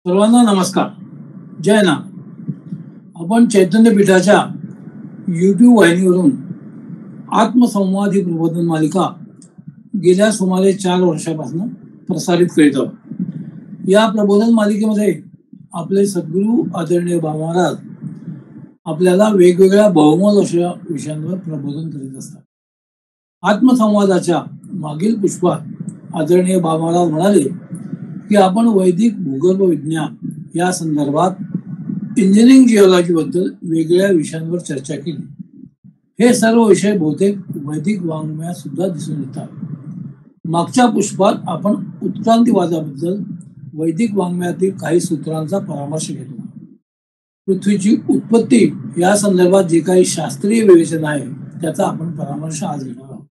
सर्वांना नमस्कार. जय ना. आपण चैतन्यपीठाच्या YouTube वाहिनीवरून आत्मसंवाद ही प्रबोधन मालिका गेल्या सुमारे 4 वर्षापासून प्रसारित करीत आहोत. या प्रबोधन मालिकेमध्ये आपले सद्गुरू आदरणीय बाबा महाराज आपल्याला वेगवेगळ्या बहुमत अशा विषयांवर प्रबोधन करीत असतात. आत्मसंवादाच्या मागील पुष्पात आदरणीय बाबा महाराज म्हणाले की आपण वैदिक भूगर्भ विज्ञान या संदर्भात इंजिनिअरिंग जिओलॉजी बद्दल वेगळ्या विषयांवर चर्चा केली. हे सर्व विषय बहुतेक वैदिक वाङ्मयात सुद्धा दिसून येतात. मागच्या पुष्पात आपण उत्क्रांतीवादाबद्दल वैदिक वाङ्मयातील काही सूत्रांचा परामर्श घेतला. पृथ्वीची उत्पत्ती या संदर्भात जे काही शास्त्रीय विवेचन आहे त्याचा आपण परामर्श आज घेणार आहोत.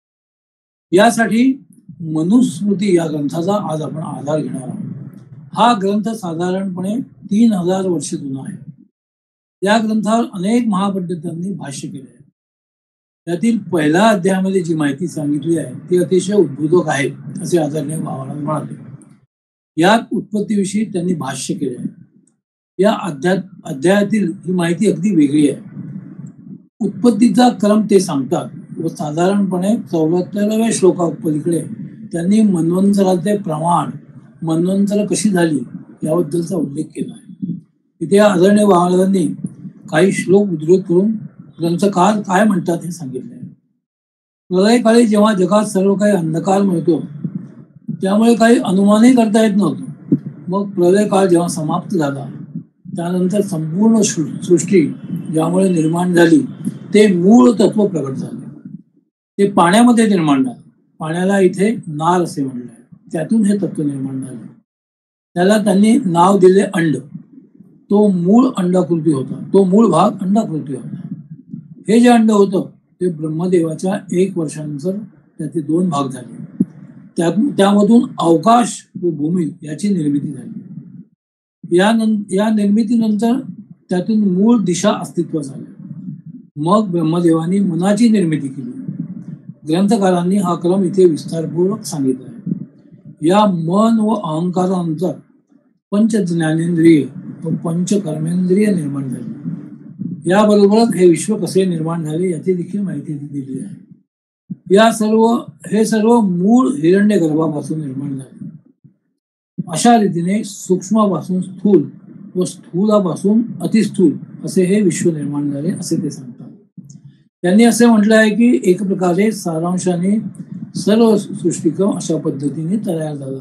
यासाठी मनुस्मृती या ग्रंथाचा आज आपण आधार घेणार आहोत. हा ग्रंथ साधारणपणे 3000 वर्षे जुना आहे. या ग्रंथावर अनेक महापंडितांनी भाष्य केले आहे. त्यातील पहिल्या अध्यायामध्ये जी माहिती सांगितली आहे ती अतिशय उद्बोधक आहे असे आदरणीय बाबा म्हणाले. यात उत्पत्तीविषयी त्यांनी भाष्य केले आहे. या अध्यायातील ही माहिती अगदी वेगळी आहे. उत्पत्तीचा क्रम ते सांगतात व साधारणपणे 74व्या श्लोकापलीकडे त्यांनी मन्वंतराचे प्रमाण, मन्वंतर कशी झाली याबद्दलचा उल्लेख केला आहे. तिथे आदरणीय महाराजांनी काही श्लोक उद्धृत करून ग्रंथकार काय म्हणतात हे सांगितले आहे. प्रलयकाळी जेव्हा जगात सर्व काही अंधकार मिळतो त्यामुळे काही अनुमानही करता येत नव्हतं. मग प्रलयकाळ जेव्हा समाप्त झाला त्यानंतर संपूर्ण सृष्टी ज्यामुळे निर्माण झाली ते मूळ तत्व प्रकट झाले. ते पाण्यामध्ये निर्माण झाले. पाण्याला इथे नार असे म्हणले आहे. त्यातून हे तत्व निर्माण झाले. त्याला त्यांनी नाव दिले अंड. तो मूळ अंडाकृती होता. तो मूळ भाग अंडाकृती होता. हे जे अंड होतं ते ब्रह्मदेवाच्या 1 वर्षानंतर त्याचे 2 भाग झाले. त्यामधून अवकाश व भूमी याची निर्मिती झाली. या निर्मितीनंतर त्यातून मूळ दिशा अस्तित्वात आल्या. मग ब्रह्मदेवानी मनाची निर्मिती केली. ग्रंथकारांनी हा क्रम इथे विस्तारपूर्वक सांगितला आहे. या मन व अहंकारानंतर पंच ज्ञानेंद्रिय व पंच कर्मेंद्रिय निर्माण झाली. याबरोबरच हे विश्व कसे निर्माण झाले याची देखील माहिती दिली आहे. हे सर्व मूळ हिरण्य गर्भापासून निर्माण झाले. अशा रीतीने सूक्ष्मापासून स्थूल व स्थूलापासून अतिस्थूल असे हे विश्व निर्माण झाले असे ते सांगतात. त्यांनी असे म्हटले आहे की एक प्रकारे सारांशाने सर्व सृष्टिक्रम अशा पद्धतीने तयार झाला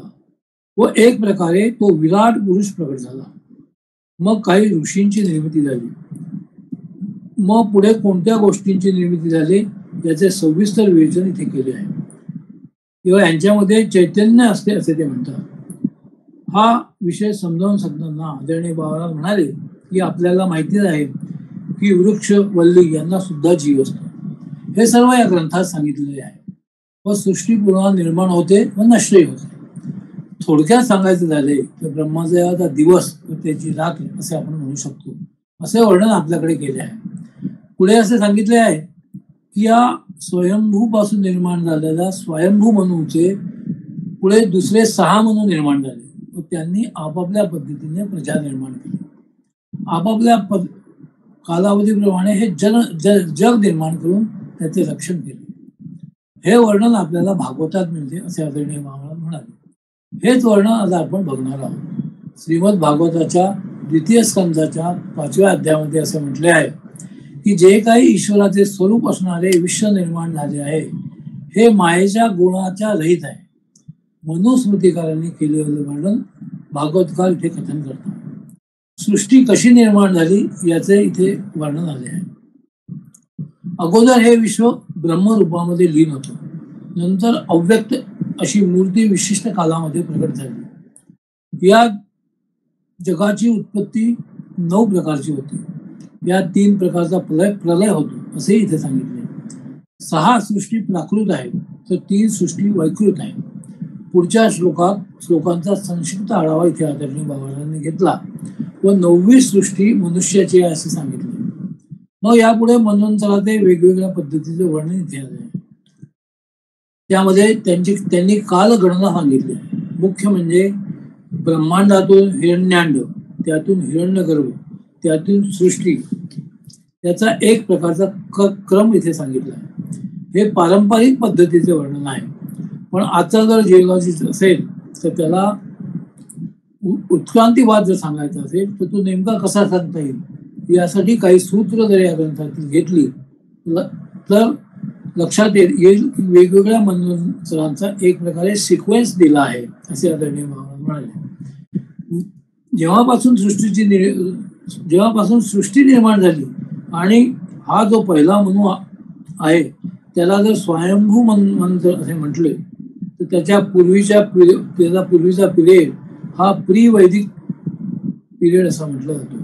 व एक प्रकारे तो विराट पुरुष प्रकट झाला. मग काही ऋषींची निर्मिती झाली. मग पुढे कोणत्या गोष्टींची निर्मिती झाली याचे सविस्तर विवेचन इथे केले आहे किंवा यांच्यामध्ये चैतन्य असते असे ते म्हणतात. हा विषय समजावून सांगताना आदरणीय बाबाराव म्हणाले की आपल्याला माहितीच आहे की वृक्ष वल्ली यांना सुद्धा जीव असतो. हे सर्व या ग्रंथात सांगितलेले आहे. व सृष्टी पुन्हा निर्माण होते व नष्टही होते. थोडक्यात सांगायचं झाले तर ब्रह्मदेवाचा दिवस व त्याची रात्र असे आपण म्हणू शकतो. असे वर्णन आपल्याकडे केले आहे. पुढे असे सांगितले आहे की या स्वयंभू पासून निर्माण झालेल्या स्वयंभू मनूचे पुढे दुसरे 6 मनू निर्माण झाले व त्यांनी आपापल्या पद्धतीने प्रजा निर्माण केली. आपापल्या कालावधीप्रमाणे हे जग निर्माण करून त्याचे रक्षण केले. हे वर्णन आपल्याला भागवतात मिळते असे आदरणीय महाराज म्हणाले. हेच वर्णन आज आपण बघणार आहोत. श्रीमद भागवताच्या 2य स्कंदाच्या 5व्या अध्यायामध्ये असे म्हटले आहे की जे काही ईश्वराचे स्वरूप असणारे विश्व निर्माण झाले आहे हे मायेच्या गुणाच्या रहित आहे. मनुस्मृतिकारांनी केलेले वर्णन भागवतकार इथे कथन करतात. सृष्टी कशी निर्माण झाली याचे इथे वर्णन आले आहे. अगोदर हे विश्व ब्रह्मरूपामध्ये लीन होतं. नंतर अव्यक्त अशी मूर्ती विशिष्ट कालामध्ये प्रकट झाली. या जगाची उत्पत्ती 9 प्रकारची होती. या 3 प्रकारचा प्रलय होतो असे इथे सांगितले. 6 सृष्टी प्राकृत आहेत तर 3 सृष्टी वैकृत आहेत. पुढच्या श्लोकांचा संक्षिप्त आढावा इथे आदरणीय बाबांनी घेतला व 9वी सृष्टी मनुष्याची आहे असे सांगितले. मग यापुढे मन्वंतराचे वेगवेगळ्या पद्धतीचे वर्णन इथे आले. त्यामध्ये त्यांनी कालगणना सांगितली. मुख्य म्हणजे ब्रह्मांडातून हिरण्याण्ड त्यातून हिरण्यगर्भ, त्यातून सृष्टी, याचा एक प्रकारचा क्रम इथे सांगितला आहे. हे पारंपरिक पद्धतीचे वर्णन आहे. पण आजचा जर जिओलॉजिस्ट असेल तर त्याला उत्क्रांतीवाद जर सांगायचा असेल तर तो नेमका कसा सांगता येईल यासाठी काही सूत्र जर या ग्रंथातील घेतली तर लक्षात येईल की वेगवेगळ्या मनोरंजनांचा एक प्रकारे सिक्वेन्स दिला आहे असे आदरणीय म्हणाले. जेव्हापासून सृष्टी निर्माण झाली आणि हा जो पहिला मनु आहे त्याला जर स्वयंभू मंत्र असे म्हटले तर त्याचा पूर्वीचा पिरियड हा प्री वैदिक पिरियड असा म्हटलं जातो.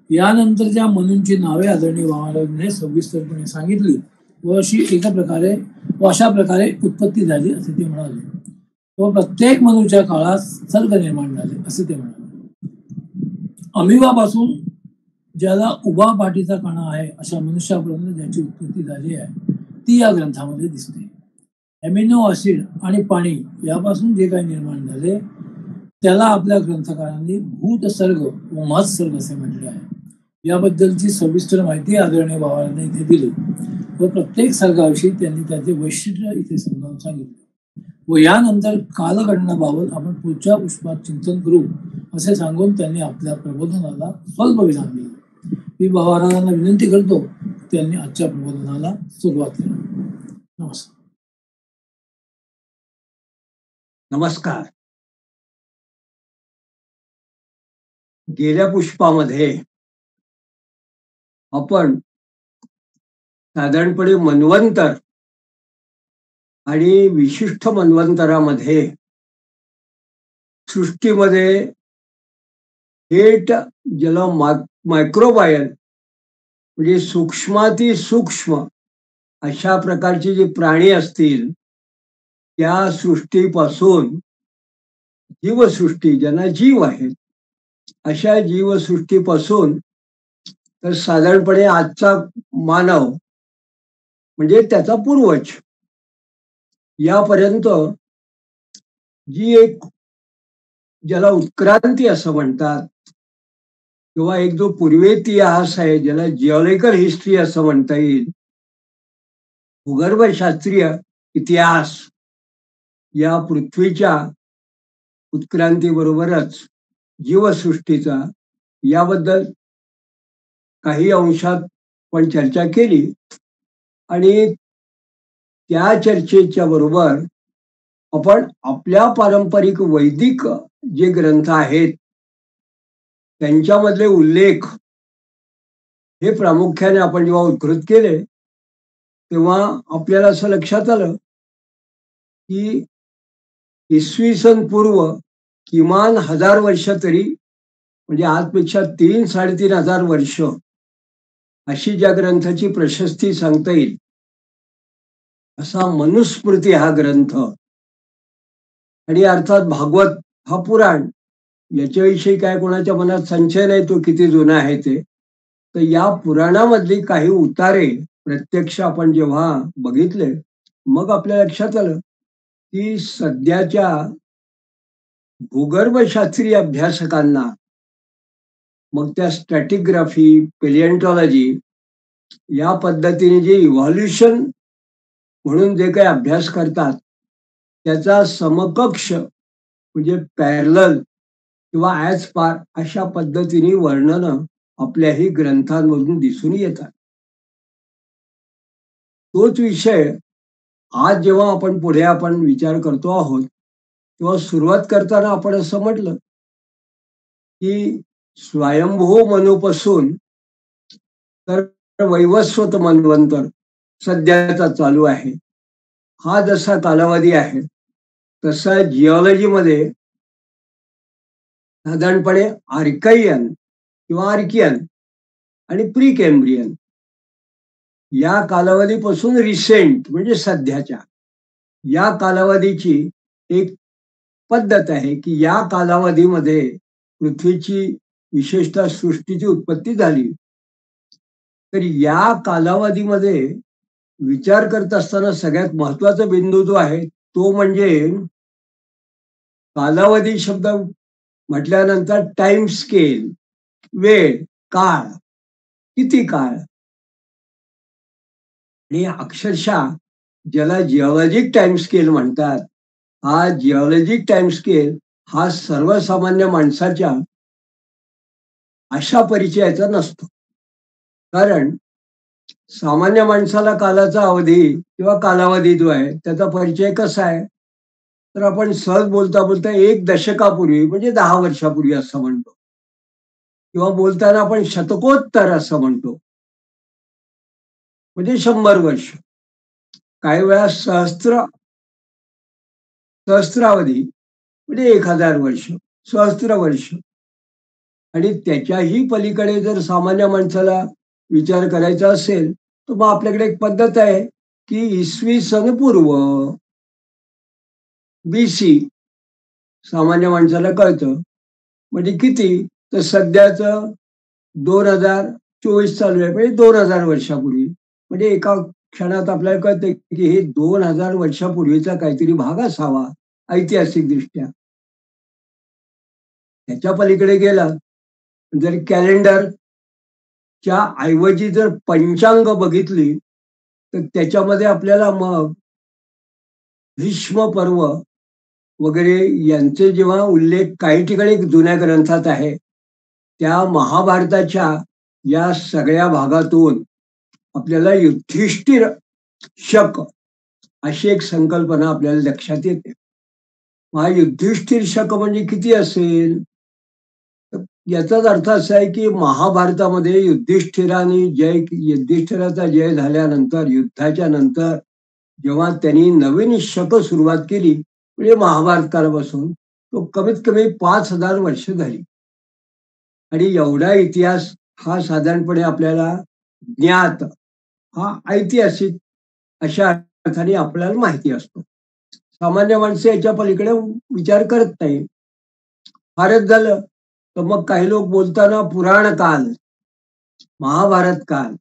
यानंतरच्या मनूंची नावे आदरणीय महाराजांनी सविस्तरपणे सांगितली व अशा प्रकारे उत्पत्ती झाली असे ते म्हणाले. व प्रत्येक मनूच्या काळात सर्ग निर्माण झाले असे ते म्हणाले. अमिबापासून ज्याला उभा पाठीचा कणा आहे अशा मनुष्यापर्यंत ज्याची उत्पत्ती झाली आहे ती या ग्रंथामध्ये दिसते. अमिनो ऍसिड आणि पाणी यापासून जे काही निर्माण झाले त्याला आपल्या ग्रंथकारांनी भूतसर्ग व महत्सर्ग असे म्हटले आहे. याबद्दलची सविस्तर माहिती आदरणीय भावांनी इथे दिली व प्रत्येक सर्गाविषयी त्यांनी त्याचे वैशिष्ट्य इथे समजावून सांगितले व यानंतर कालगणनाबाबत आपण पुढच्या पुष्पात चिंतन करू असे सांगून त्यांनी आपल्या प्रबोधनाला स्वल्प विधान दिले. मी भावाराजांना विनंती करतो त्यांनी आजच्या प्रबोधनाला सुरुवात केली. नमस्कार. नमस्कार. गेल्या पुष्पामध्ये आपण साधारणपणे मन्वंतर आणि विशिष्ट मन्वंतरामध्ये सृष्टीमध्ये थेट ज्याला मायक्रोबायल म्हणजे सूक्ष्माती सूक्ष्म अशा प्रकारचे जे प्राणी असतील त्या सृष्टीपासून जीवसृष्टी ज्यांना जीव आहेत अशा जीवसृष्टीपासून तर साधारणपणे आजचा मानव म्हणजे त्याचा पूर्वज यापर्यंत जी एक ज्याला उत्क्रांती असं म्हणतात किंवा एक जो पूर्वेतिहास आहे ज्याला जिओलॉजिकल हिस्ट्री असं म्हणता येईल, भूगर्भशास्त्रीय इतिहास या पृथ्वीच्या उत्क्रांतीबरोबरच जीवसृष्टीचा याबद्दल काही अंशात पण चर्चा केली आणि त्या चर्चेच्या बरोबर आपण आपल्या पारंपरिक वैदिक जे ग्रंथ आहेत त्यांच्यामधले उल्लेख हे प्रामुख्याने आपण जेव्हा उद्धृत केले तेव्हा आपल्याला असं लक्षात आलं की इसवी सन पूर्व किमान 1000 वर्ष तरी म्हणजे आजपेक्षा 3-3.5 वर्ष अशी ज्या ग्रंथाची प्रशस्ती सांगता येईल असा मनुस्मृती हा ग्रंथ आणि अर्थात भागवत हा पुराण याच्याविषयी काय कोणाच्या मनात संशय नाही तो किती जुना आहे ते. तर या पुराणामधली काही उतारे प्रत्यक्ष आपण जेव्हा बघितले मग आपल्या लक्षात आलं की सध्याच्या भूगर्भशास्त्रीय अभ्यासकांना मग त्या स्ट्रॅटिग्राफी पेलिएंटॉलॉजी या पद्धतीने जे इव्हॉल्युशन म्हणून जे काही अभ्यास करतात त्याचा समकक्ष म्हणजे पॅरलल किंवा ॲज पार अशा पद्धतीने वर्णनं आपल्याही ग्रंथांमधून दिसून येतात. तोच विषय आज जेव्हा आपण पुढे विचार करतो आहोत तेव्हा सुरुवात करताना आपण असं म्हटलं की स्वयंभू मनूपासून तर वैवस्वत मन्वंतर सध्याचा चालू आहे. हा जसा कालावधी आहे तसा जिओलॉजीमध्ये साधारणपणे आर्काइयन किंवा आर्कियन आणि प्री कॅम्ब्रियन या कालावधीपासून रिसेंट म्हणजे सध्याच्या या कालावधीची एक पद्धत आहे की या कालावधीमध्ये पृथ्वीची विशेषतः सृष्टीची उत्पत्ती झाली. तर या कालावधीमध्ये विचार करत असताना सगळ्यात महत्वाचा बिंदू जो आहे तो म्हणजे कालावधी शब्द म्हटल्यानंतर टाइम स्केल वेळ, काळ, किती काळ, आणि अक्षरशः ज्याला जिओलॉजिक टाइम स्केल म्हणतात, हा जिओलॉजिक टाइम स्केल हा सर्वसामान्य माणसाच्या अशा परिचयाचा नसतो. कारण सामान्य माणसाला कालाचा अवधी किंवा कालावधी जो आहे त्याचा परिचय कसा आहे, तर आपण सहज बोलता बोलता 1 दशकापूर्वी म्हणजे 10 वर्षापूर्वी असं म्हणतो, किंवा बोलताना आपण शतकोत्तर असं म्हणतो, म्हणजे 100 वर्ष. काही वेळा सहस्त्रावधी म्हणजे 1000 वर्ष, सहस्त्र वर्ष. आणि त्याच्याही पलीकडे जर सामान्य माणसाला विचार करायचा असेल, तर मग आपल्याकडे एक पद्धत आहे की इसवी सन पूर्व, BC, सामान्य माणसाला कळतं. म्हणजे किती, तर सध्याचं 2024 चालू आहे, म्हणजे 2000 वर्षापूर्वी. म्हणजे एका क्षणात आपल्याला कळतं की हे 2000 वर्षापूर्वीचा काहीतरी भाग असावा ऐतिहासिक दृष्ट्या. त्याच्या पलीकडे गेला, जर कॅलेंडरच्या ऐवजी जर पंचांग बघितली, तर त्याच्यामध्ये आपल्याला मग भीष्म पर्व वगैरे यांचे जेव्हा उल्लेख काही ठिकाणी जुन्या ग्रंथात आहे, त्या महाभारताच्या या सगळ्या भागातून आपल्याला युधिष्ठिर शक अशी एक संकल्पना आपल्याला लक्षात येते. हा युधिष्ठिर शक म्हणजे किती असेल, तर याचाच अर्थ असा आहे की महाभारतामध्ये युधिष्ठिराचा जय झाल्यानंतर, युद्धाच्या नंतर जेव्हा त्यांनी नवीन शक सुरुवात केली, म्हणजे महाभारतापासून तो कमीत कमी 5000 वर्ष झाली. आणि एवढा इतिहास हा साधारणपणे आपल्याला ज्ञात, हा ऐतिहासिक अशा अर्थाने आपल्याला माहिती असतो. सामान्य माणसं याच्या पलीकडे विचार करत नाही. फारच झालं तर मग काही लोक बोलताना पुराण काल, महाभारत काल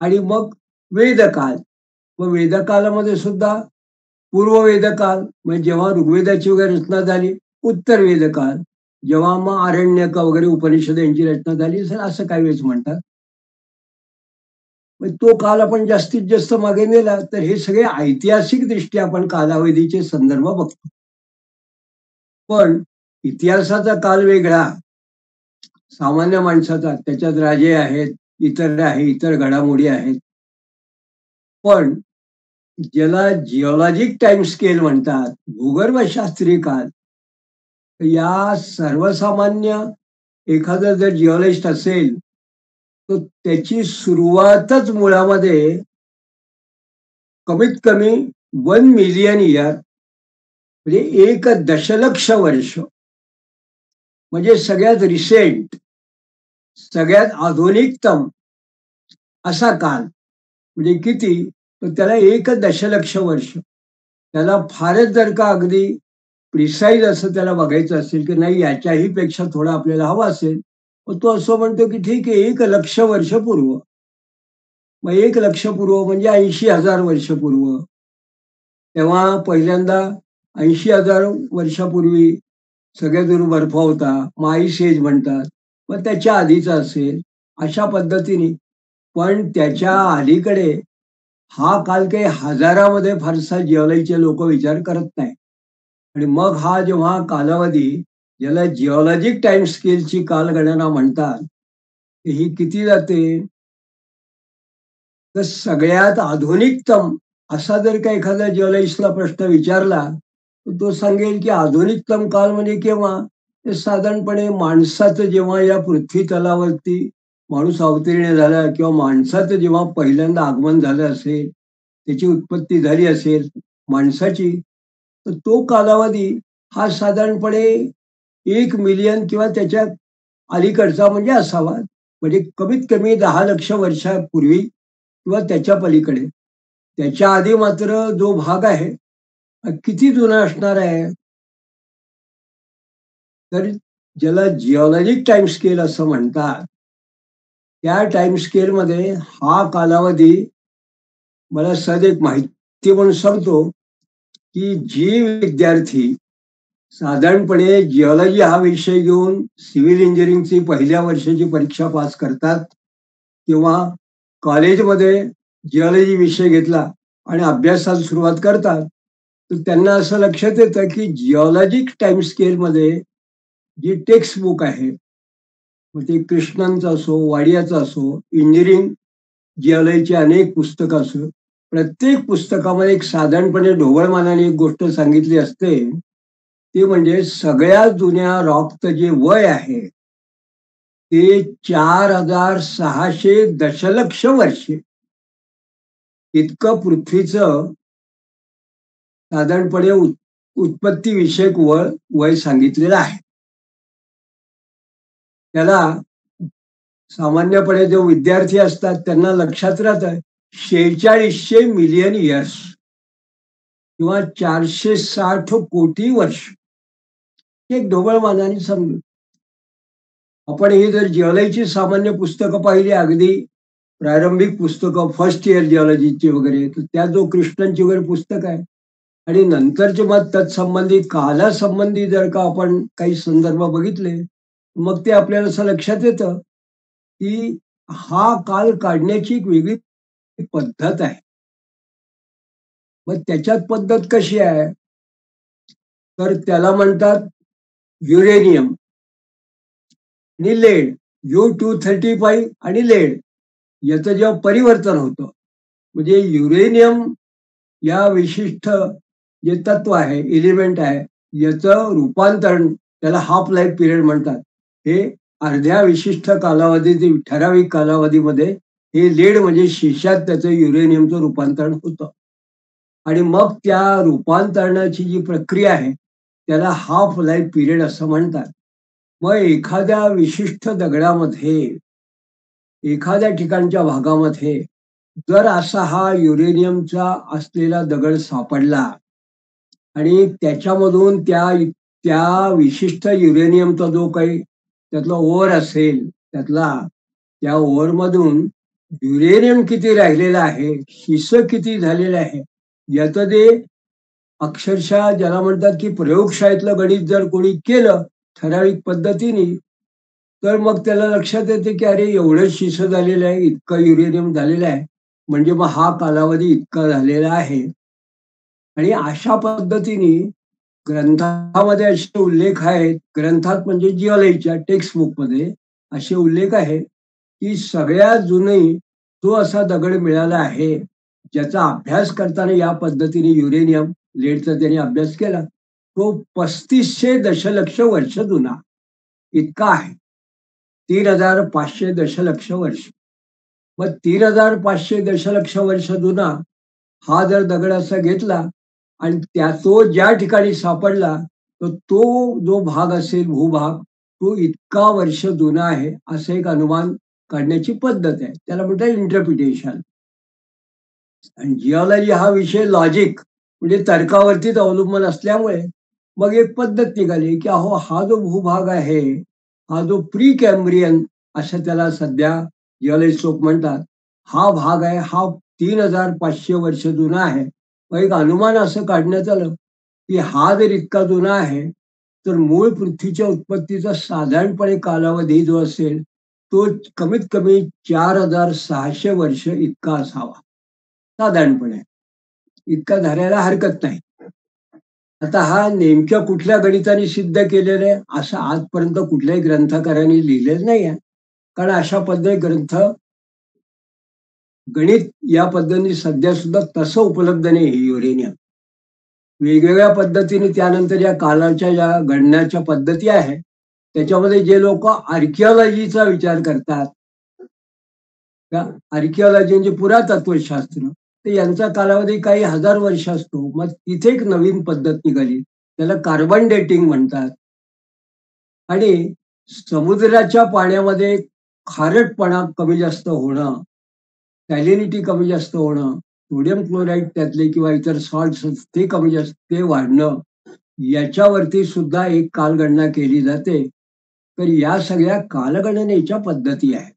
आणि मग वेदकाल. मग वेदकालामध्ये सुद्धा पूर्व वेदकाल म्हणजे जेव्हा ऋग्वेदाची वगैरे रचना झाली, उत्तर वेदकाल जेव्हा मग आरण्यक वगैरे उपनिषद यांची रचना झाली असं काही वेळेस म्हणतात. तो काल आपण जास्तीत जास्त मागे नेला तर हे सगळे ऐतिहासिक दृष्ट्या आपण कालावधीचे संदर्भ बघतो. पण इतिहासाचा काल वेगळा, सामान्य माणसाचा, त्याच्यात राजे आहेत, इतर घडामोडी आहेत. पण ज्याला जिओलॉजिक टाइम स्केल म्हणतात, भूगर्भशास्त्रीय काल, या सर्वसामान्य एखादा जर जिओलॉजिस्ट असेल, तर त्याची सुरुवातच मुळामध्ये कमीत कमी 1 मिलियन इयर, म्हणजे 1 दशलक्ष वर्ष, म्हणजे सगळ्यात रिसेंट, सगळ्यात आधुनिकतम असा काल. म्हणजे किती, तर त्याला 1 दशलक्ष वर्ष. त्याला फारच जर का अगदी प्रिसाईज असं त्याला बघायचं असेल की नाही याच्याही पेक्षा थोडा आपल्याला हवा असेल, मग तो असं म्हणतो की ठीक आहे 1 लक्ष वर्ष पूर्व. मग 1 लक्ष पूर्व म्हणजे 80,000 वर्ष पूर्व. तेव्हा पहिल्यांदा 80,000 वर्षापूर्वी सगळ्यात दूर बर्फ होता, मग आईस एज म्हणतात. मग त्याच्या आधीचा असेल अशा पद्धतीने. पण त्याच्या अलीकडे हा काल काही हजारामध्ये फारसा जिओलॉजीचे लोक विचार करत नाही. आणि मग हा जेव्हा कालावधी, ज्याला जिओलॉजिक टाइम स्केलची कालगणना म्हणतात, ही किती जाते, तर सगळ्यात आधुनिकतम असा जर का एखाद्या जिओलॉजिस्टला प्रश्न विचारला, तर तो सांगेल की आधुनिकतम काल म्हणजे केव्हा, ते साधारणपणे माणसाचं जेव्हा या पृथ्वी तलावरती माणूस अवतीर्ण झाला किंवा माणसाचं जेव्हा पहिल्यांदा आगमन झालं असेल, त्याची उत्पत्ती झाली असेल माणसाची, तर तो कालावधी हा साधारणपणे 1 मिलियन किंवा त्याच्या अलीकडचा म्हणजे असावा. म्हणजे कमीत कमी 10 लक्ष वर्षापूर्वी किंवा त्याच्या पलीकडे. त्याच्या आधी मात्र जो भाग आहे किती जुना असणार आहे, तर ज्याला जिओलॉजिक टाइम स्केल असं म्हणतात, त्या टाइम स्केलमध्ये हा कालावधी, मला सहज एक माहिती म्हणून सांगतो की जी विद्यार्थी साधारणपणे जिओलॉजी हा विषय घेऊन सिव्हिल इंजिनिअरिंगची पहिल्या वर्षाची परीक्षा पास करतात किंवा कॉलेजमध्ये जिओलॉजी विषय घेतला आणि अभ्यासाला सुरुवात करतात, तर त्यांना असं लक्षात येतं की जिओलॉजिक टाइम स्केलमध्ये जी टेक्स्ट बुक आहे, मग ते कृष्णनचं असो, वाडियाचं असो, इंजिनिअरिंग जिओलॉजीची अनेक पुस्तकं असो, प्रत्येक पुस्तकामध्ये एक साधारणपणे ढोबळमानाने एक गोष्ट सांगितली असते, ते म्हणजे सगळ्यात जुन्या रॉकचं जे वय आहे ते 4,600 दशलक्ष वर्षे इतकं पृथ्वीचं साधारणपणे उत्पत्ती विषयक वय सांगितलेलं आहे. त्याला सामान्यपणे जो विद्यार्थी असतात त्यांना लक्षात राहतं 4600 मिलियन इयर्स किंवा 460 कोटी वर्ष. एक ढोबळ मानाने समजू. आपण ही जर जिओलॉजीची सामान्य पुस्तकं पाहिली, अगदी प्रारंभिक पुस्तकं फर्स्ट इयर जिओलॉजीची वगैरे, तर त्या जो कृष्णनची वगैरे पुस्तक आहे आणि नंतरचे मग तत्संबंधी कालासंबंधी जर का आपण काही संदर्भ बघितले, मग ते आपल्याला असं लक्षात येतं की हा काल काढण्याची एक वेगळी पद्धत आहे. मग त्याच्यात पद्धत कशी आहे, तर त्याला म्हणतात युरेनियम आणि लेड, U-235 आणि लेड याचं जेव्हा परिवर्तन होतं, म्हणजे युरेनियम या विशिष्ट जे तत्व आहे, एलिमेंट आहे, याचं रूपांतरण त्याला हाफ लाईफ पिरियड म्हणतात. हे अर्ध्या विशिष्ट कालावधी, ठराविक कालावधीमध्ये हे लेड म्हणजे शिशात त्याचं युरेनियमचं रूपांतरण होतं आणि मग त्या रूपांतरणाची जी प्रक्रिया आहे त्याला हाफ लाईफ पिरियड असं म्हणतात. मग एखाद्या विशिष्ट दगडामध्ये, एखाद्या ठिकाणच्या भागामध्ये जर असा हा युरेनियमचा असलेला दगड सापडला आणि त्याच्यामधून त्या त्या विशिष्ट युरेनियमचा जो काही त्यातला ओर असेल, त्या ओरमधून युरेनियम किती राहिलेला आहे, हिस्स किती झालेलं आहे, याचं जे अक्षरशः ज्याला म्हणतात की प्रयोगशाळेतलं गणित जर कोणी केलं ठराविक पद्धतीने, तर मग त्याला लक्षात येते की अरे एवढं शिस झालेलं आहे, इतकं युरेनियम झालेलं आहे, म्हणजे मग हा कालावधी इतका झालेला आहे. आणि अशा पद्धतीने ग्रंथामध्ये असे उल्लेख आहेत, ग्रंथात म्हणजे जिओलॉजीच्या टेक्स्ट बुकमध्ये असे उल्लेख आहे की सगळ्यात जुनी जो असा दगड मिळाला आहे ज्याचा अभ्यास करताना या पद्धतीने युरेनियम लेडचा त्यांनी अभ्यास केला, तो 3500 दशलक्ष वर्ष जुना इतका आहे. 3,500 दशलक्ष वर्ष. मग 3,500 दशलक्ष वर्ष जुना हा जर दगड असा घेतला आणि तो ज्या ठिकाणी सापडला, तर तो जो भाग असेल भूभाग, तो इतका वर्ष जुना आहे असं एक अनुमान काढण्याची पद्धत आहे. त्याला म्हणतात इंटरप्रिटेशन. आणि जिओलॉजी हा विषय लॉजिक म्हणजे तर्कावरतीच अवलंबून असल्यामुळे मग एक पद्धत निघाली की अहो हा जो भूभाग आहे, हा जो प्री कॅम्ब्रियन असं त्याला सध्या जिओलॉजिस्ट लोक म्हणतात, हा भाग आहे, हा 3,500 वर्ष जुना आहे. मग एक अनुमान असं काढण्यात आलं की हा जर इतका जुना आहे, तर मूळ पृथ्वीच्या उत्पत्तीचा साधारणपणे कालावधी जो असेल तो कमीत कमी 4,600 वर्ष इतका असावा. साधारणपणे इतका धरायला हरकत नाही. आता हा नेमक्या कुठल्या गणिताने सिद्ध केलेलं आहे असं आजपर्यंत कुठल्याही ग्रंथकारांनी लिहिलेलं नाही आहे. कारण अशा पद्धती ग्रंथ गणित या पद्धतीने सध्या सुद्धा तसं उपलब्ध नाही. हे युरेनियम वेगवेगळ्या पद्धतीने त्यानंतर या कालाच्या ज्या गणनाच्या पद्धती आहेत त्याच्यामध्ये जे लोक आर्किओलॉजीचा विचार करतात, आर्किओलॉजी म्हणजे पुरातत्वशास्त्र, तर यांचा कालावधी काही हजार वर्ष असतो. मग तिथे एक नवीन पद्धत निघाली, त्याला कार्बन डेटिंग म्हणतात. आणि समुद्राच्या पाण्यामध्ये खारटपणा कमी जास्त होणं, सॅलिनिटी कमी जास्त होणं, सोडियम क्लोराईड त्यातले किंवा इतर सॉल्ट्स ते कमी जास्त ते वाढणं, याच्यावरती सुद्धा एक कालगणना केली जाते. तर या सगळ्या कालगणनेच्या पद्धती आहेत.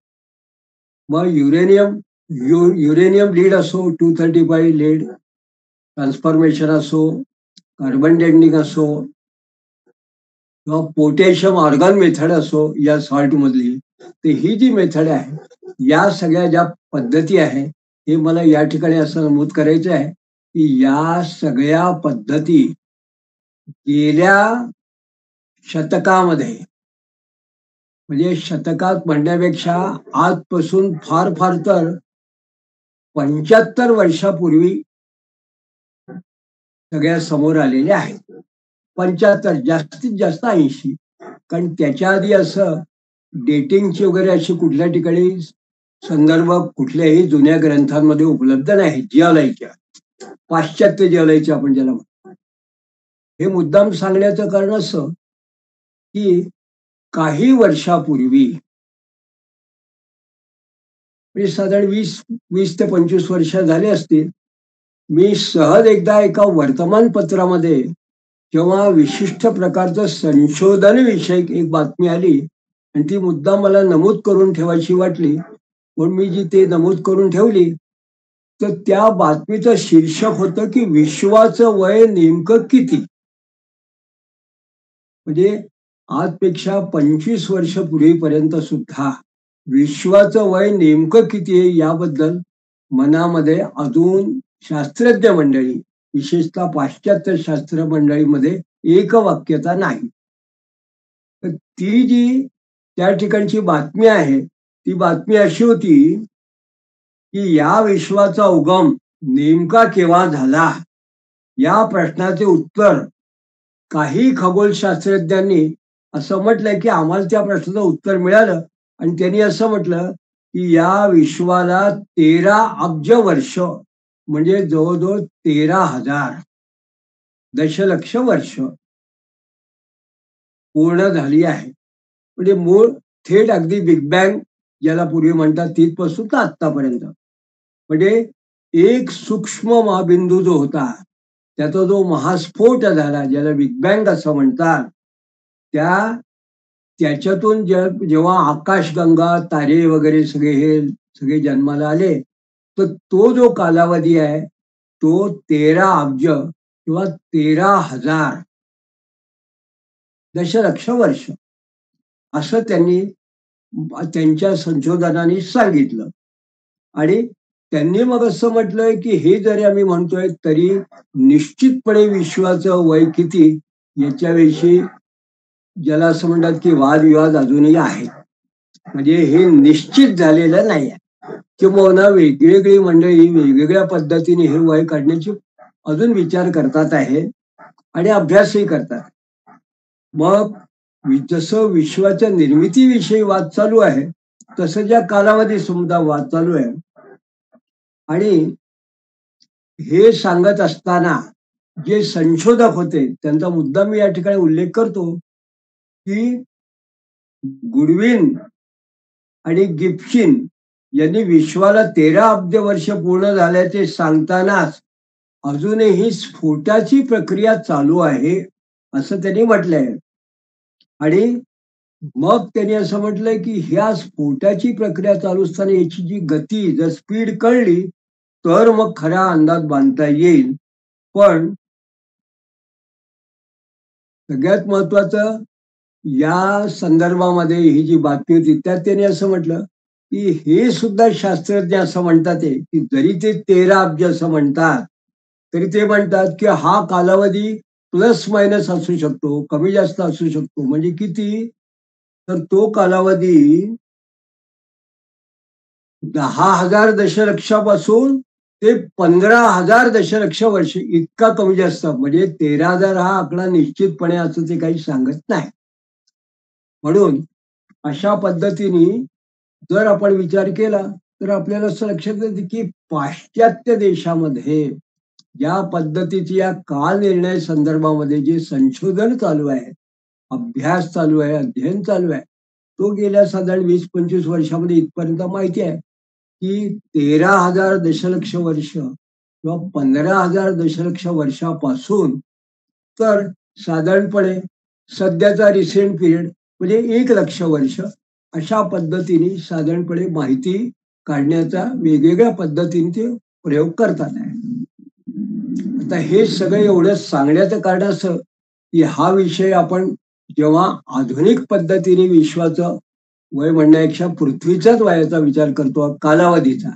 मग युरेनियम लीड असो, 235 लीड ट्रान्सफॉर्मेशन असो, कार्बन डेटिंग असो, किंवा पोटॅशियम ऑर्गन मेथड असो या सॉल्ट मधली, तर ही जी मेथड आहे, या सगळ्या ज्या पद्धती आहे, हे मला या ठिकाणी असं नमूद करायचं आहे की या सगळ्या पद्धती गेल्या शतकामध्ये, म्हणजे शतकात म्हणण्यापेक्षा आजपासून फार फार तर 75 वर्षापूर्वी सगळ्या समोर आलेल्या आहेत. 75, जास्तीत जास्त 80. कारण त्याच्या आधी असं डेटिंगची वगैरे अशी कुठल्या ठिकाणी संदर्भ कुठल्याही जुन्या ग्रंथांमध्ये उपलब्ध नाही. जिओलॉजीच्या, पाश्चात्य जिओलॉजी आपण ज्याला म्हणतो. हे मुद्दाम सांगण्याचं कारण असं की काही वर्षापूर्वी, म्हणजे साधारण 20 ते 25 वर्ष झाले असतील, मी सहज एकदा एका वर्तमानपत्रामध्ये जेव्हा विशिष्ट प्रकारचं संशोधन विषयक एक बातमी आली आणि ती मुद्दाम मला नमूद करून ठेवायची वाटली, म्हणून मी जी ते नमूद करून ठेवली, तर त्या बातमीचं शीर्षक होतं की विश्वाचं वय नेमकं किती. म्हणजे आजपेक्षा 25 वर्ष पूर्वीपर्यंत सुद्धा विश्वाचं वय नेमकं किती आहे याबद्दल मनामध्ये अजून शास्त्रज्ञ मंडळी, विशेषतः पाश्चात्य शास्त्र मंडळीमध्ये एकवाक्यता नाही. तर ती जी त्या ठिकाणची बातमी आहे, ती बातमी अशी होती की या विश्वाचा उगम नेमका केव्हा झाला, या प्रश्नाचे उत्तर काही खगोलशास्त्रज्ञांनी असं म्हटलंय की आम्हाला त्या प्रश्नाचं उत्तर मिळालं आणि त्यांनी असं म्हटलं की या विश्वाला 13 अब्ज वर्ष, म्हणजे जवळजवळ 13,000 दशलक्ष वर्ष पूर्ण झाली आहे. म्हणजे मूळ थेट अगदी बिग बँग ज्याला पूर्वी म्हणतात तिथपासून तर आत्तापर्यंत, म्हणजे एक सूक्ष्म महाबिंदू जो होता, त्याचा जो महास्फोट झाला ज्याला बिग बँग असं म्हणतात, त्याच्यातून जेव्हा आकाशगंगा, तारे वगैरे सगळे जन्माला आले, तर तो जो कालावधी आहे तो 13 अब्ज किंवा 13,000 दशलक्ष वर्ष असं त्यांनी त्यांच्या संशोधनाने सांगितलं. आणि त्यांनी मग असं म्हटलंय की हे जरी आम्ही म्हणतोय तरी निश्चितपणे विश्वाचं वय किती याच्याविषयी ज्याला असं म्हणतात की वादविवाद अजूनही आहेत. म्हणजे हे निश्चित झालेलं नाही आहे, किंवा वेगवेगळी मंडळी वेगवेगळ्या पद्धतीने हे वय काढण्याची अजून विचार करतात आहे आणि अभ्यासही करतात. मग जसं विश्वाच्या निर्मितीविषयी वाद चालू आहे, तसं ज्या कालावधी सुद्धा वाद चालू आहे. आणि हे सांगत असताना जे संशोधक होते त्यांचा मुद्दा मी या ठिकाणी उल्लेख करतो की गुडविन आणि गिब्सन यांनी विश्वाला 13 अब्ज वर्ष पूर्ण झाल्याचे सांगतानाच अजूनही स्फोटाची प्रक्रिया चालू आहे असं त्यांनी म्हटलंय. आणि मग त्यांनी असं म्हटलंय की ह्या स्फोटाची प्रक्रिया चालू असताना याची जी गती, जर स्पीड कळली तर मग खरा अंदाज बांधता येईल. पण सगळ्यात महत्वाचं या संदर्भामध्ये ही जी बातमी होती त्यात त्यांनी असं म्हटलं की हे सुद्धा शास्त्रज्ञ असं म्हणतात की जरी ते 13 अब्ज असं म्हणतात, तरी ते म्हणतात की हा कालावधी प्लस मायनस असू शकतो, कमी जास्त असू शकतो. म्हणजे किती, तर तो कालावधी 10,000 दशलक्षापासून ते 15,000 दशलक्ष वर्ष इतका कमी जास्त. म्हणजे 13,000 हा आकडा निश्चितपणे असं ते काही सांगत नाही. म्हणून अशा पद्धतीने जर आपण विचार केला तर आपल्याला असं लक्षात येते की पाश्चात्य देशामध्ये या पद्धतीची या काल निर्णय संदर्भामध्ये जे संशोधन चालू आहे, अभ्यास चालू आहे, अध्ययन चालू आहे, तो गेल्या साधारण 20-25 वर्षामध्ये इथपर्यंत माहिती आहे की 13,000 दशलक्ष वर्ष किंवा 15,000 दशलक्ष वर्षापासून तर साधारणपणे सध्याचा रिसेंट पिरियड म्हणजे 1,00,000 वर्ष, अशा पद्धतीने साधारणपणे माहिती काढण्याचा वेगवेगळ्या पद्धतीने ते प्रयोग करतात आहे. आता हे सगळं एवढं सांगण्याचं कारण असं की हा विषय आपण जेव्हा आधुनिक पद्धतीने विश्वाचं वय म्हणण्यापेक्षा पृथ्वीच्याच वयाचा विचार करतो, कालावधीचा,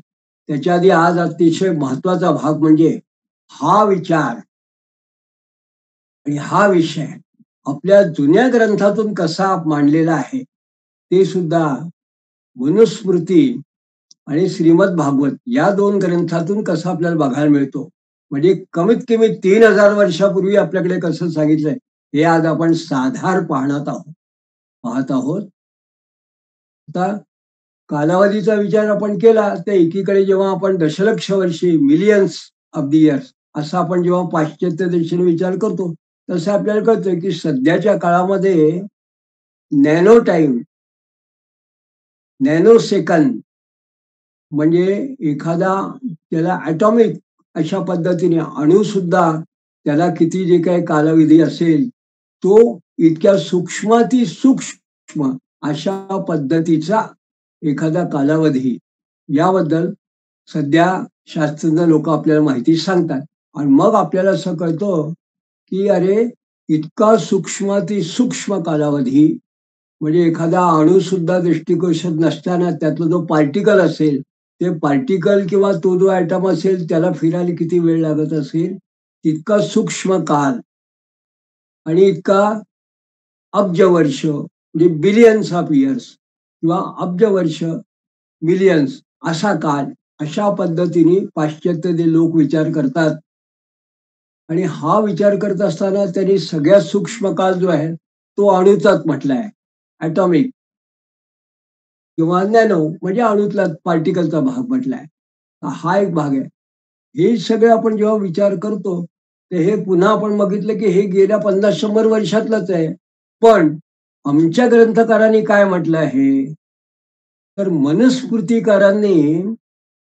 त्याच्या आधी आज अतिशय महत्वाचा भाग म्हणजे हा विचार आणि हा विषय आपल्या जुन्या ग्रंथातून कसा मांडलेला आहे ते सुद्धा मनुस्मृती आणि श्रीमद भागवत या दोन ग्रंथातून कसं आपल्याला बघायला मिळतो. म्हणजे कमीत कमी 3000 वर्षापूर्वी आपल्याकडे कसं सांगितलंय हे आज आपण साधार पाहत आहोत. आता कालावधीचा विचार आपण केला तर एकीकडे जेव्हा आपण दशलक्ष वर्षी, मिलियन्स ऑफ द इयर्स असा आपण जेव्हा पाश्चात्य देशाने विचार करतो, तसं आपल्याला कळतं की सध्याच्या काळामध्ये नॅनो टाइम, नॅनो सेकंद म्हणजे एखादा त्याला ॲटॉमिक अशा पद्धतीने अणू सुद्धा त्याला किती जे काही कालावधी असेल तो इतक्या सूक्ष्माती सूक्ष्म अशा पद्धतीचा एखादा कालावधी याबद्दल सध्या शास्त्रज्ञ लोक आपल्याला माहिती सांगतात. आणि मग आपल्याला असं कळतं की अरे इतका सूक्ष्माती सूक्ष्म कालावधी म्हणजे एखादा अणू सुद्धा दृष्टिकोशात नसताना त्यातला जो पार्टिकल असेल ते पार्टिकल किंवा तो जो ॲटम असेल त्याला फिरायला किती वेळ लागत असेल तितका सूक्ष्म काल आणि इतका अब्ज वर्ष म्हणजे बिलियन्स ऑफ इयर्स किंवा अब्ज वर्ष, मिलियन्स असा काल अशा पद्धतीने पाश्चात्य ते लोक विचार करतात. आणि हा विचार करत असताना त्यांनी सगळ्यात सूक्ष्म काळ जो आहे तो अणूचाच म्हटलाय, ॲटॉमिक किंवा नॅनो म्हणजे अणुतला पार्टिकलचा भाग म्हटलाय. हा एक भाग आहे. हे सगळं आपण जेव्हा विचार करतो तर हे पुन्हा आपण बघितलं की हे गेल्या 50-100 वर्षातलंच आहे. पण आमच्या ग्रंथकारांनी काय म्हटलं आहे तर मनुस्मृतिकारांनी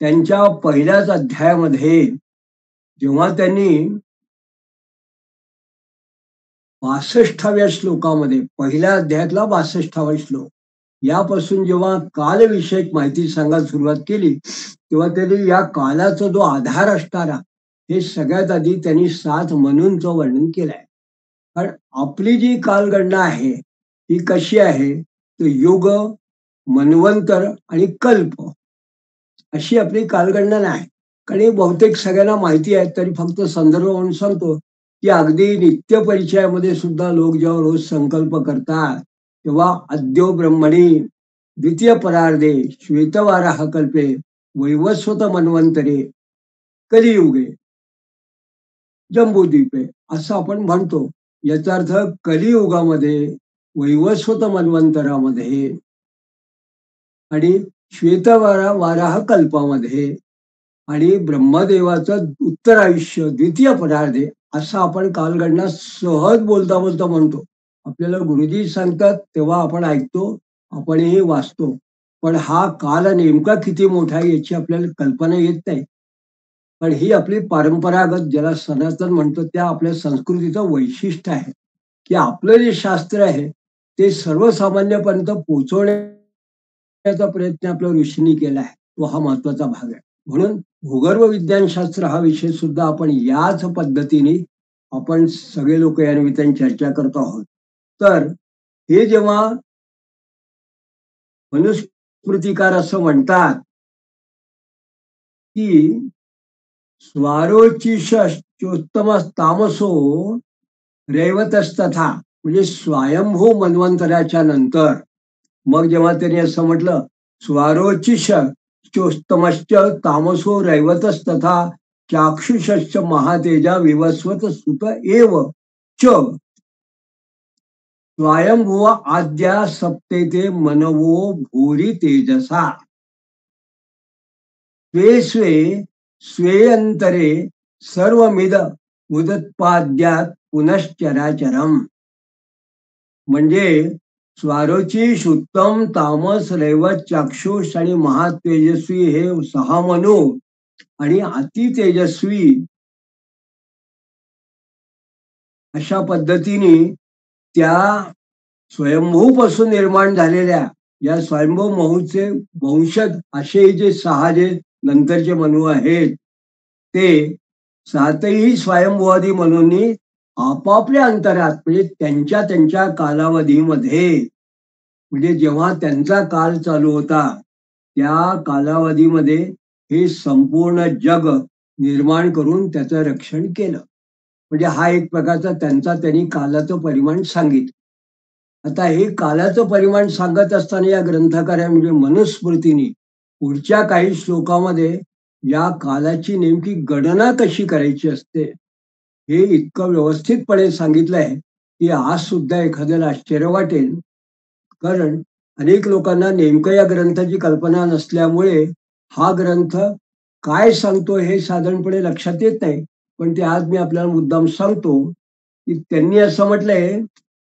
त्यांच्या पहिल्याच अध्यायामध्ये जेव्हा त्यांनी 62व्या श्लोकामध्ये, पहिल्या अध्यायातला 62वा श्लोक यापासून जेव्हा कालविषयक माहिती सांगायला सुरुवात केली तेव्हा त्यांनी या कालाचा जो आधार असणारा हे सगळ्यात आधी त्यांनी 7 मनूंचं वर्णन केलंय. कारण आपली जी कालगणना आहे ही कशी आहे तर युग, मन्वंतर आणि कल्प अशी आपली कालगणना नाही. कारण हे बहुतेक सगळ्यांना माहिती आहे तरी फक्त संदर्भ म्हणून सांगतो की अगदी नित्य परिचयामध्ये सुद्धा लोक जेव्हा रोज संकल्प करतात तेव्हा अद्यो ब्रह्मणी द्वितीय परार्धे श्वेतवाराह कल्पे वैवस्वत मन्वंतरे कलियुगे जम्बूद्वीपे असं आपण म्हणतो. याचा अर्थ कलियुगामध्ये, वैवस्वत मन्वंतरामध्ये आणि वाराह कल्पामध्ये आणि ब्रह्मदेवाचं उत्तर आयुष्य द्वितीय परार्धे असं आपण कालगणना सहज बोलता बोलता म्हणतो. आपल्याला गुरुजी सांगतात तेव्हा आपण ऐकतो, आपणही वाचतो, पण हा काल नेमका किती मोठा आहे याची आपल्याला कल्पना येत नाही. पण ही आपली परंपरागत ज्याला सनातन म्हणतो त्या आपल्या संस्कृतीचं वैशिष्ट्य आहे की आपलं जे शास्त्र आहे ते सर्वसामान्यपर्यंत पोहोचवण्याचा प्रयत्न आपल्या ऋषींनी केला आहे. तो हा महत्वाचा भाग आहे. म्हणून भूगर्भ विज्ञानशास्त्र हा विषय सुद्धा आपण याच पद्धतीने आपण सगळे लोक या निमित्ताने चर्चा करतो आहोत. तर हे जेव्हा मनुस्मृतिकार असं म्हणतात की स्वारोचिषोत्तम तामसो रैवतस्तथा म्हणजे स्वयंभू मन्वंतराच्या नंतर मग जेव्हा त्यांनी असं म्हटलं स्वारोचिषोत्तमश्च तामसो रैवतस्तथा चाक्षुषश्च महातेजा विवस्वत सुत एव च स्वयंभुव आद्या सप्तेते मनवो भूरी तेजसा स्वे स्वे स्वेयंतरे सर्वमिद मुदत्पाद्यात पुनश्चराचरम. म्हणजे स्वारोचिष, उत्तम, तामस, रैवत, चाक्षुष आणि महातेजस्वी हे 6 मनू आणि अतितेजस्वी अशा पद्धतीने त्या स्वयंभूपासून निर्माण झालेल्या या स्वयंभू महूचे वंशज असे जे 6 जे नंतरचे मनू आहेत ते 7ही स्वयंभूआदी मनूंनी आपापल्या अंतरात म्हणजे त्यांच्या त्यांच्या कालावधीमध्ये, म्हणजे जेव्हा त्यांचा काल चालू होता त्या कालावधीमध्ये हे संपूर्ण जग निर्माण करून त्याचं रक्षण केलं. म्हणजे हा एक प्रकारचा त्यांनी कालाचं परिमाण सांगितलं. आता हे कालाचं परिमाण सांगत असताना या ग्रंथकारा म्हणजे मनुस्मृतीने पुढच्या काही श्लोकामध्ये या कालाची नेमकी गणना कशी करायची असते हे इतकं व्यवस्थितपणे सांगितलंय की आज सुद्धा एखाद्याला आश्चर्य वाटेल. कारण अनेक लोकांना नेमकं या ग्रंथाची कल्पना नसल्यामुळे हा ग्रंथ काय सांगतो हे साधारणपणे लक्षात येत नाही. पण ते आज मी आपल्याला मुद्दाम सांगतो की त्यांनी असं म्हटलंय,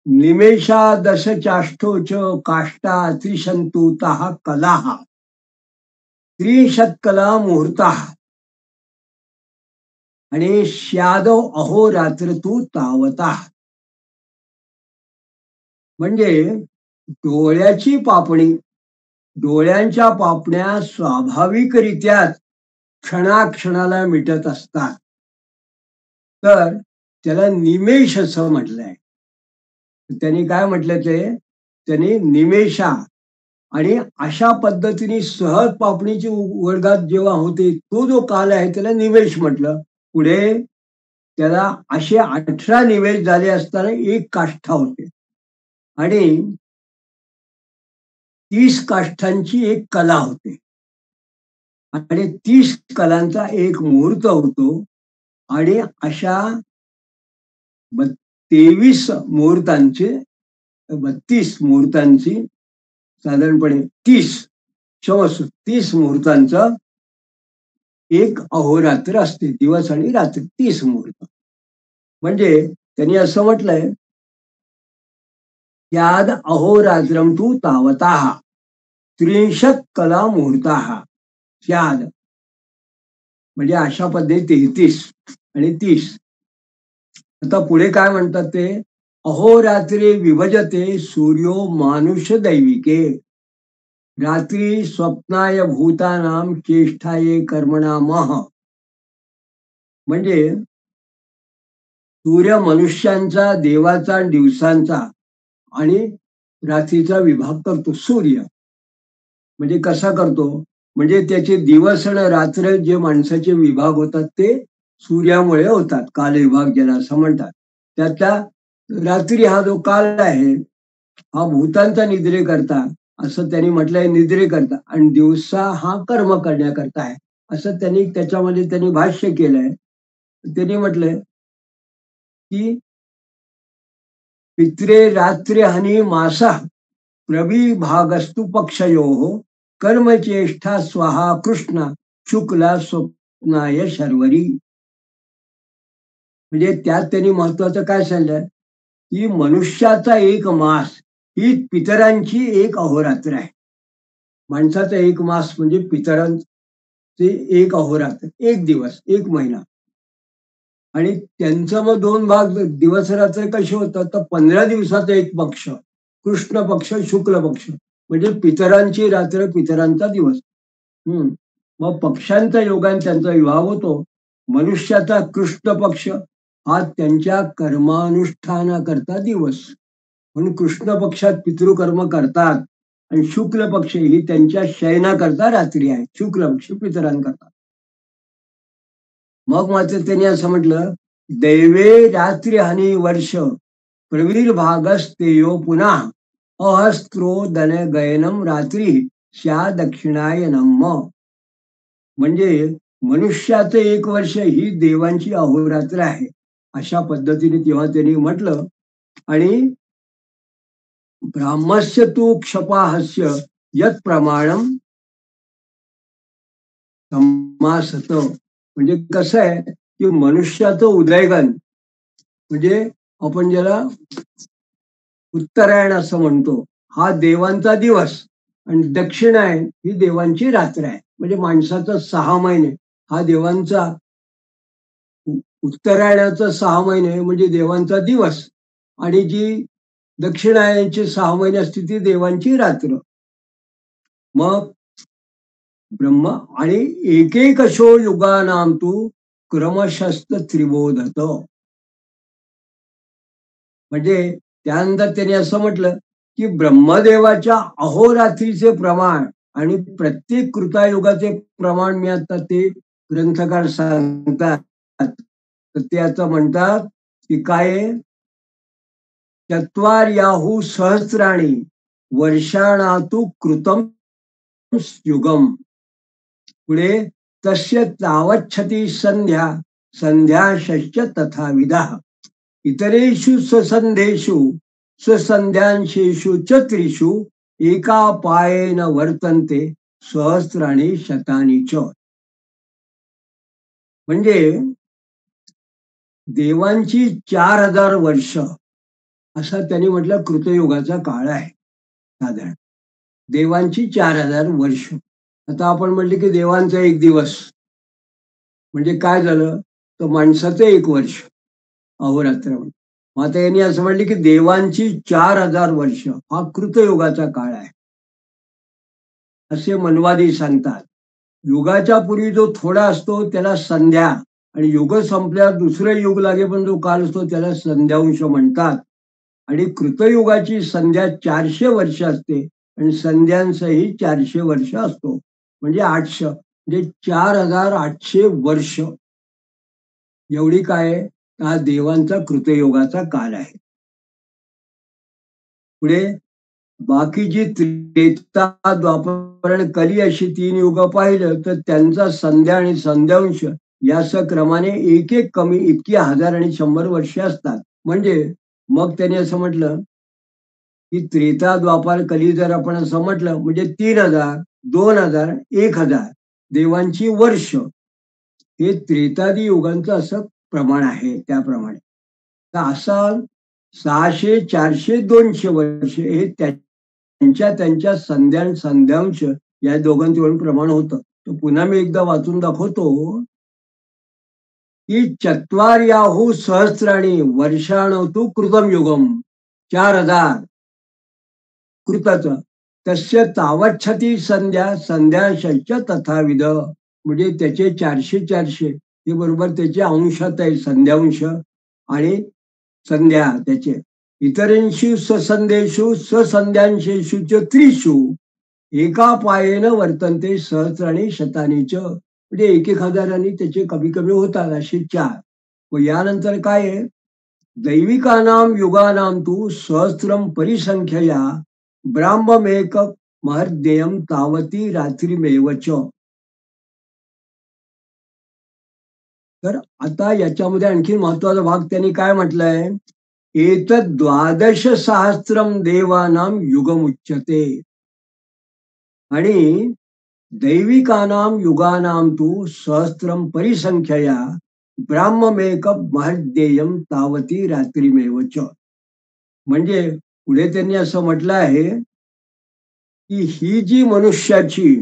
निमेषा दश चाष्टोच काष्टा त्रिशंतु ताहा कलाहा त्रिशतकला मुहूर्ता आणि श्यादव अहोरात्र तू तावता. म्हणजे डोळ्याची पापणी, डोळ्यांच्या पापण्या स्वाभाविकरित्या क्षणाक्षणाला मिटत असतात. तर त्याला निमेष असं म्हटलंय. त्यांनी काय म्हटलं त्यांनी निमेषा आणि अशा पद्धतीने सहज पापणीची उघडघाट जेव्हा होते तो जो काल आहे त्याला निमेष म्हटलं. पुढे त्याला असे 18 निमेष झाले असताना एक काष्ठा होते आणि 30 काष्ठांची एक कला होते आणि 30 कलांचा एक मुहूर्त होतो आणि अशा 23 मुहूर्तांचे 32 मुहूर्तांची साधारणपणे 30 मुहूर्तांचं एक अहोरात्र असते, दिवस आणि रात्र 30 मुहूर्त. म्हणजे त्यांनी असं म्हटलंय, याद अहोरात्रम तू तावता 30 कला मुहूर्ता याद. म्हणजे अशा पद्धती 33 आणि 30. आता पुढे काय म्हणतात ते, अहोरात्री विभजते सूर्यो मानुष दैविके रात्री स्वप्नाय भूतानाम चेष्टाये कर्मणामः. म्हणजे सूर्य मनुष्यांचा, देवाचा, दिवसांचा आणि रात्रीचा विभाग करतो. सूर्य म्हणजे कसा करतो, म्हणजे त्याचे दिवस आणि रात्र जे माणसाचे विभाग होतात ते सूर्यामुळे होतात. कालविभाग ज्याला असं म्हणतात. त्यातला रात्री हा जो काल आहे हा भूतांचा निद्रे करता असं त्यांनी म्हटलंय, निद्रे करता, आणि दिवसा हा कर्म करण्याकरता आहे असं त्याच्यामध्ये त्यांनी भाष्य केलंय. त्यांनी म्हटलंय की पित्रे रात्री हानी मासा प्रविभागस्तु पक्षयो कर्मचेष्टा स्वाहा कृष्ण शुक्ला स्वप्नाय शर्वरी. म्हणजे त्यात त्यांनी महत्वाचं काय सांगितलं की मनुष्याचा एक मास ही पितरांची एक अहोरात्र आहे. माणसाचा एक मास म्हणजे पितरांचे एक अहोरात्र, एक दिवस, एक महिना. आणि त्यांचं मग 2 भाग दिवस रात्र कसे होतात, तर 15 दिवसाचा एक पक्ष कृष्ण पक्ष, शुक्ल पक्ष, म्हणजे पितरांची रात्र पितरांचा दिवस. मग पक्षांचा योगाने त्यांचा विभाग होतो. मनुष्याचा कृष्ण पक्ष हा त्यांच्या कर्मानुष्ठानाकरता दिवस म्हणून कृष्ण पक्षात पितृकर्म करतात आणि शुक्ल पक्ष ही त्यांच्या शयनाकरता रात्री आहे. शुक्ल पक्ष पितरांकरता. मग मात्र त्यांनी असं म्हटलं, दैवे रात्री हानी वर्ष प्रवीर्भागस्तेयो पुन्हा अहस्त्रो दन गयनम रात्री श्या दक्षिणायनम. म्हणजे मनुष्याचं एक वर्ष ही देवांची अहोरात्र आहे अशा पद्धतीने तेव्हा त्यांनी म्हटलं. आणि ब्राह्मस्य तू क्षपाहस्य यत प्रमाणम समासत. म्हणजे कसं आहे की मनुष्याचं उदयगन म्हणजे आपण ज्याला उत्तरायण असं म्हणतो हा देवांचा दिवस आणि दक्षिणायन ही देवांची रात्र आहे. म्हणजे माणसाचा 6 महिने हा देवांचा, उत्तरायणाचा 6 महिने म्हणजे देवांचा दिवस आणि जी दक्षिणायनची 6 महिने असते ती देवांची रात्र. मग ब्रह्म आणि एकेकशो युगानाम तू क्रमशस्त त्रिबोधत. म्हणजे त्यानंतर त्यांनी असं म्हटलं की ब्रह्मदेवाच्या अहोरात्रीचे प्रमाण आणि प्रत्येक कृतायुगाचे प्रमाण मी आता ते ग्रंथकार सांगतात. तर ते आता म्हणतात की काय, चत्वार्याहु सहस्राणी वर्षाणातु कृतम युगम. पुढे, तस्य तावच्छती संध्या संध्याश्च तथाविधः. इतरेषु स्वसंधेषु स्वसंध्यांशेषु च त्रिषु एका पायेन वर्तन्ते सहस्राणी शतानी च. म्हणजे देवांची 4000 वर्ष असा त्यांनी म्हटलं कृतयुगाचा काळ आहे साधारण. देवांची 4000 वर्ष. आता आपण म्हटले की देवांचा एक दिवस म्हणजे काय झालं, तर माणसाचं एक वर्ष अहोरात्र. मग आता यांनी असं म्हटलं की देवांची 4000 वर्ष हा कृतयुगाचा काळ आहे असे मनवादी सांगतात. युगाच्या पूर्वी जो थोडा असतो त्याला संध्या, आणि युग संपल्यावर दुसरं युग लागे पण जो काल असतो त्याला संध्यांश म्हणतात. आणि कृतयुगाची संध्या 400 वर्ष असते आणि संध्यांशही 400 वर्ष असतो, म्हणजे 800, म्हणजे 4800 वर्ष एवढी काय हा देवांचा कृतयुगाचा काल आहे. पुढे बाकीची त्रेता द्वापर आणि कली अशी 3 युग पाहिलं तर त्यांचा संध्या आणि संध्यांश या क्रमाने एक एक कमी इतकी 1000 आणि 100 वर्ष असतात. म्हणजे मग त्याने असं म्हटलं की त्रेता द्वापार कली जर आपण असं म्हटलं म्हणजे 3000, 2000, 1000 देवांची वर्ष हे त्रेतादी युगांचं असं प्रमाण आहे. त्याप्रमाणे तर असा 600, 400, 200 वर्ष हे त्यांच्या त्यांच्या संध्या संध्यांश या दोघांचे प्रमाण होतं. तर पुन्हा मी एकदा वाचून दाखवतो की चत्वार्याहु सहस्राणी वर्षाणतु कृतम युगम. 4000 कृताचं, तस्य तावच्छती संध्या संध्याशश्च तथाविध. म्हणजे त्याचे 400 400 हे बरोबर त्याचे अंशात आहे, संध्यांश आणि संध्या त्याचे. इतरेषु स्वसंधेषु स्वसंध्यांशेषु च त्रिषु एका पायेन वर्तन्ते सहस्राणी शतानी च. म्हणजे 1000 आणि त्याचे कमी कमी होतात असे 4. व यानंतर काय आहे, दैविकानाम युगानाम तू सहस्रम परिसंख्यया ब्राह्ममेक महर्देयम तावती रात्रीमेवच. तर आता याच्यामध्ये आणखी महत्वाचा भाग त्यांनी काय म्हटलंय, एतद् 12 सहस्रम देवानाम युगमुच्यते. आणि दैविकानाम युगानाम तू सहस्रम परिसंख्यया ब्राह्ममेक महर्देयम तावती रात्रीमेवच. म्हणजे पुढे त्यांनी असं म्हटलं आहे की ही जी मनुष्याची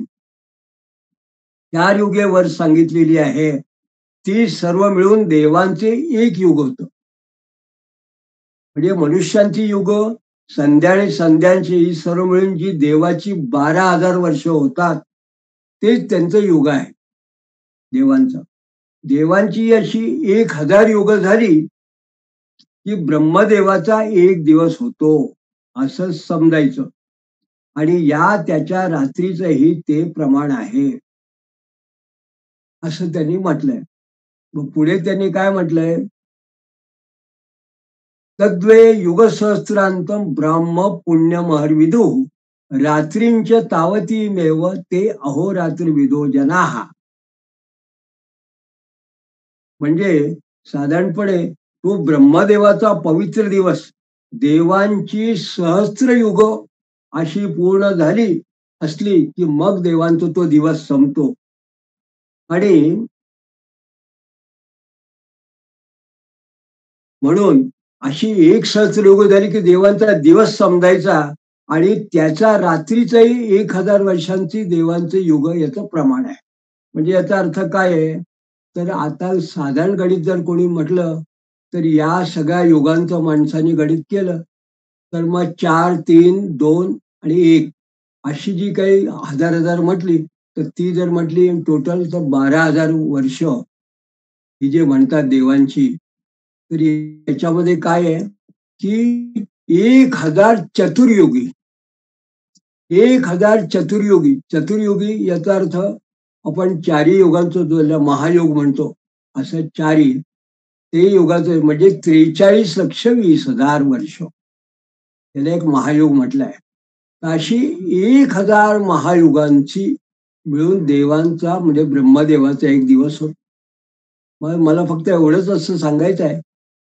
4 युगे वर सांगितलेली आहे ती सर्व मिळून देवांचे एक युग होतं. म्हणजे मनुष्यांची युग, संध्या आणि संध्यांची ही सर्व मिळून जी देवाची 12,000 वर्ष होतात तेच त्यांचं युग आहे देवांचं. देवांची अशी 1000 युग झाली की ब्रह्मदेवाचा एक दिवस होतो असं समजायचं. आणि या त्याच्या रात्रीचंही ते प्रमाण आहे असं त्यांनी म्हटलंय. मग पुढे त्यांनी काय म्हटलंय, तद्वे युग सहस्रांतम ब्राह्म पुण्य महर्विदु रात्रींच तावती मेव ते अहोरात्र विदो जनाहा. म्हणजे साधारणपणे तो ब्रह्मदेवाचा पवित्र दिवस देवांची सहस्र युग अशी पूर्ण झाली असली की मग देवांचा तो दिवस संपतो. आणि म्हणून अशी एक सहस्रयुग झाली की देवांचा दिवस समजायचा आणि त्याच्या रात्रीचंही 1000 वर्षांची देवांचं युग याचं प्रमाण आहे. म्हणजे याचा अर्थ काय आहे, तर आता साधारण गणित जर कोणी म्हटलं तर या सगळ्या युगांचं माणसाने गणित केलं तर मग 4, 3, 2 आणि 1 अशी जी काही 1000 म्हटली तर ती जर म्हटली टोटल तर 12,000 वर्ष ही जे म्हणतात देवांची. तर याच्यामध्ये काय आहे की 1000 चतुर्युगी, 1000 चतुर्युगी. चतुर्युगी याचा अर्थ आपण चारी युगांचा जो महायोग म्हणतो, असं चारी ते युगाचं म्हणजे 43,20,000 वर्ष त्याला एक महायुग म्हटलंय. अशी 1000 महायुगांची मिळून देवांचा म्हणजे ब्रह्मदेवाचा एक दिवस होतो. मग मला फक्त एवढंच असं सांगायचं आहे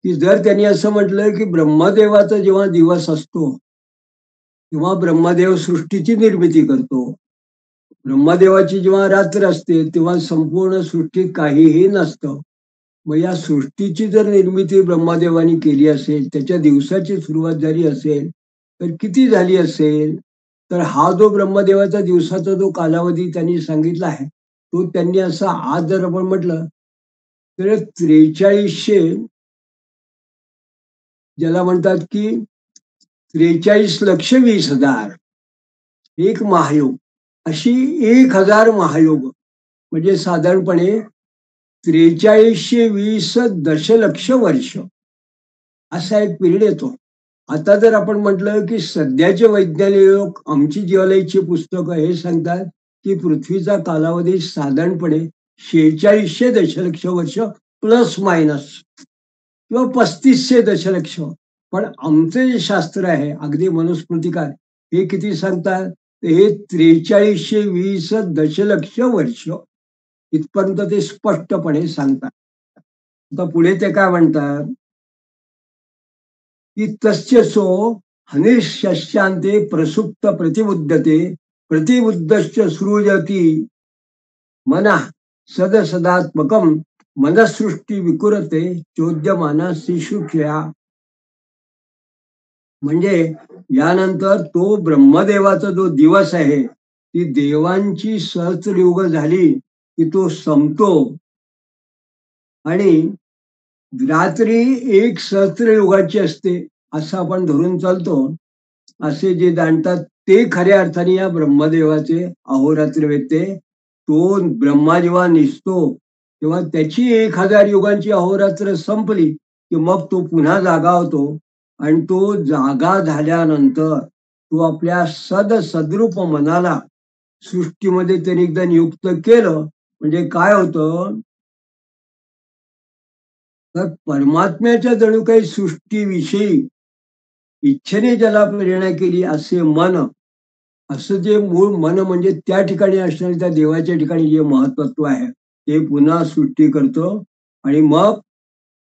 की जर त्यांनी असं म्हटलं की ब्रह्मदेवाचा जेव्हा दिवस असतो तेव्हा ब्रह्मदेव सृष्टीची निर्मिती करतो, ब्रह्मदेवाची जेव्हा रात्र असते तेव्हा संपूर्ण सृष्टीत काहीही नसतं. मग या सृष्टीची जर निर्मिती ब्रह्मदेवानी केली असेल, त्याच्या दिवसाची सुरुवात झाली असेल, तर किती झाली असेल? तर हा जो ब्रह्मदेवाचा दिवसाचा जो कालावधी त्यांनी सांगितला आहे, तो त्यांनी असा आज जर आपण म्हटलं तर 4300, ज्याला म्हणतात की 43,20,000 एक महायोग, अशी 1000 महायोग म्हणजे साधारणपणे 4320 दशलक्ष वर्ष असा एक पिरियड येतो. आता जर आपण म्हटलं की सध्याचे वैज्ञानिक लोक, आमची जिओलॉजीची पुस्तकं हे सांगतात की पृथ्वीचा कालावधी साधारणपणे 4600 दशलक्ष वर्ष प्लस मायनस किंवा 3500 दशलक्ष. पण आमचं जे शास्त्र आहे अगदी मनुस्मृतिकार, हे किती सांगतात? हे 4320 दशलक्ष वर्ष इथपर्यंत ते स्पष्टपणे सांगतात. आता पुढे ते काय म्हणतात की तस्य सो हनिशशांते प्रसुप्त प्रतिबुद्धते प्रतिबुद्धश्च सृजती मनः सदसदात्मकम मनसृष्टी विकुरते चोद्यमाना शिशुक्रिया. म्हणजे यानंतर तो ब्रह्मदेवाचा जो दिवस आहे, ती देवांची सहस्रयुग झाली की तो संपतो आणि रात्री एक सहस्रयुगाची असते असं आपण धरून चालतो. असे जे जाणतात ते खऱ्या अर्थाने या ब्रह्मदेवाचे अहोरात्र वेते. तो ब्रह्मा जेव्हा निसतो तेव्हा त्याची 1000 युगांची अहोरात्र संपली की मग तो पुन्हा जागा होतो आणि तो जागा झाल्यानंतर तो आपल्या सदरूप मनाला सृष्टीमध्ये त्याने एकदा नियुक्त केलं म्हणजे काय होतं, तर परमात्म्याच्या जणू काही सृष्टीविषयी इच्छेने ज्याला प्रेरणा केली असे मन, असं जे मूळ मन म्हणजे त्या ठिकाणी असणारे त्या देवाच्या ठिकाणी जे महत्त्व आहे ते पुन्हा सृष्टी करतो आणि मग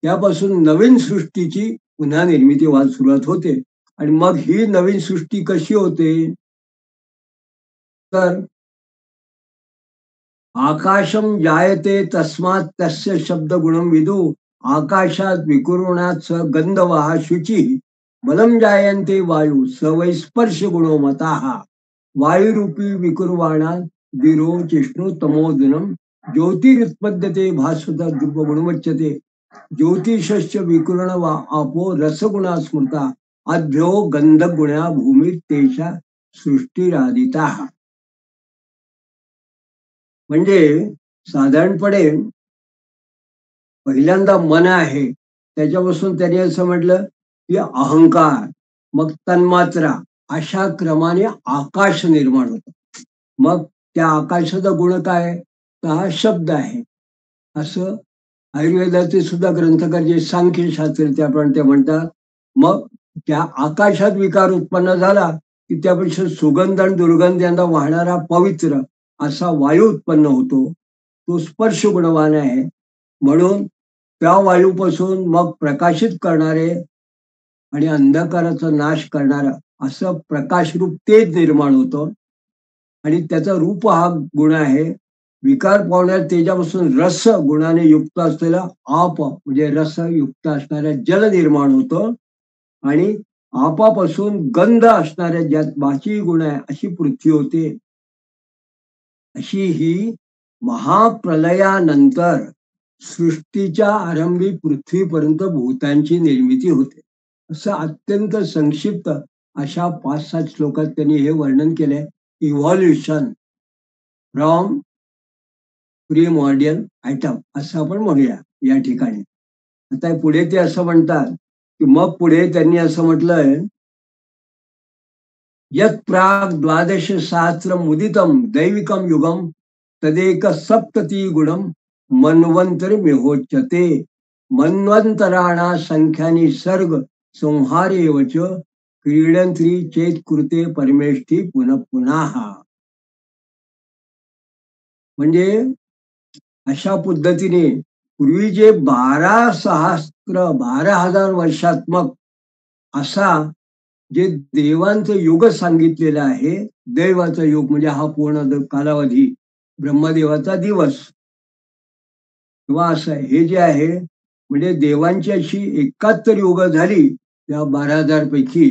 त्यापासून नवीन सृष्टीची पुन्हा निर्मिती व्हायला सुरुवात होते. आणि मग ही नवीन सृष्टी कशी होते, तर आकाशम जायते तस्मात तस्य शब्द गुणम विदु आकाशात विकुरणात स गंधवहा शुची बलम जायन्ते वायू सवै स्पर्श गुणो मताः वायुरूपी विकुर्वाणा विरो जिष्णु तमोदनम ज्योतिरुत्पद्यते भास्वत गुणवच्यते ज्योतिषश्च विकुर्ण वा आपो रसगुणा स्मृता अभ्यो गंधगुण्या भूमी तेषा सृष्टीरादिता. म्हणजे साधारणपणे पहिल्यांदा मन आहे, त्याच्यापासून त्यांनी असं म्हटलं की अहंकार, मग तन्मात्रा, अशा क्रमाने आकाश निर्माण होतं. मग त्या आकाशाचा गुण काय, तर हा शब्द आहे. असं आयुर्वेदाचे सुद्धा ग्रंथकार जे सांख्यशास्त्र त्याप्रमाणे ते म्हणतात. मग त्या आकाशात विकार उत्पन्न झाला की त्यापेक्षा सुगंध आणि दुर्गंध यांना वाहणारा पवित्र असा वायू उत्पन्न होतो. तो स्पर्श गुणवान आहे म्हणून त्या वायूपासून मग प्रकाशित करणारे आणि अंधकाराचा नाश करणारा असं प्रकाशरूप तेज निर्माण होतं. आणि त्याचा रूप हा गुण आहे. विकार पावणाऱ्या तेजापासून रस गुणाने युक्त असलेला आप म्हणजे रस युक्त असणाऱ्या जल निर्माण होतं आणि आपापासून गंध असणाऱ्या ज्यात बाची गुण आहे अशी पृथ्वी होते. अशी ही महाप्रलयानंतर सृष्टीच्या आरंभी पृथ्वीपर्यंत भूतांची निर्मिती होते. असं अत्यंत संक्षिप्त अशा 5-7 श्लोकात त्यांनी हे वर्णन केलंय. इव्हॉल्युशन फ्रॉम प्रीमॉर्डियल आयटम असं आपण म्हणूया या ठिकाणी. आता पुढे ते असं म्हणतात की मग पुढे त्यांनी असं म्हटलंय, यत् प्राग द्वादश सहस्र मुदितम दैविकम युगम तदेक सप्तती गुणम मन्वंतर मिहोच्यते मन्वंतराणा संख्यानी सर्ग संहारे वच क्रीडंत्री चेत कृते परमेष्ठी पुनः पुन्हा. म्हणजे अशा पद्धतीने पूर्वी जे 12,000 वर्षात्मक असा जे देवांचं युग सांगितलेलं आहे, दैवाचा युग म्हणजे हा पूर्ण कालावधी, ब्रह्मदेवाचा दिवस किंवा असं हे जे आहे, म्हणजे देवांची अशी 71 युग झाली त्या 12,000 पैकी,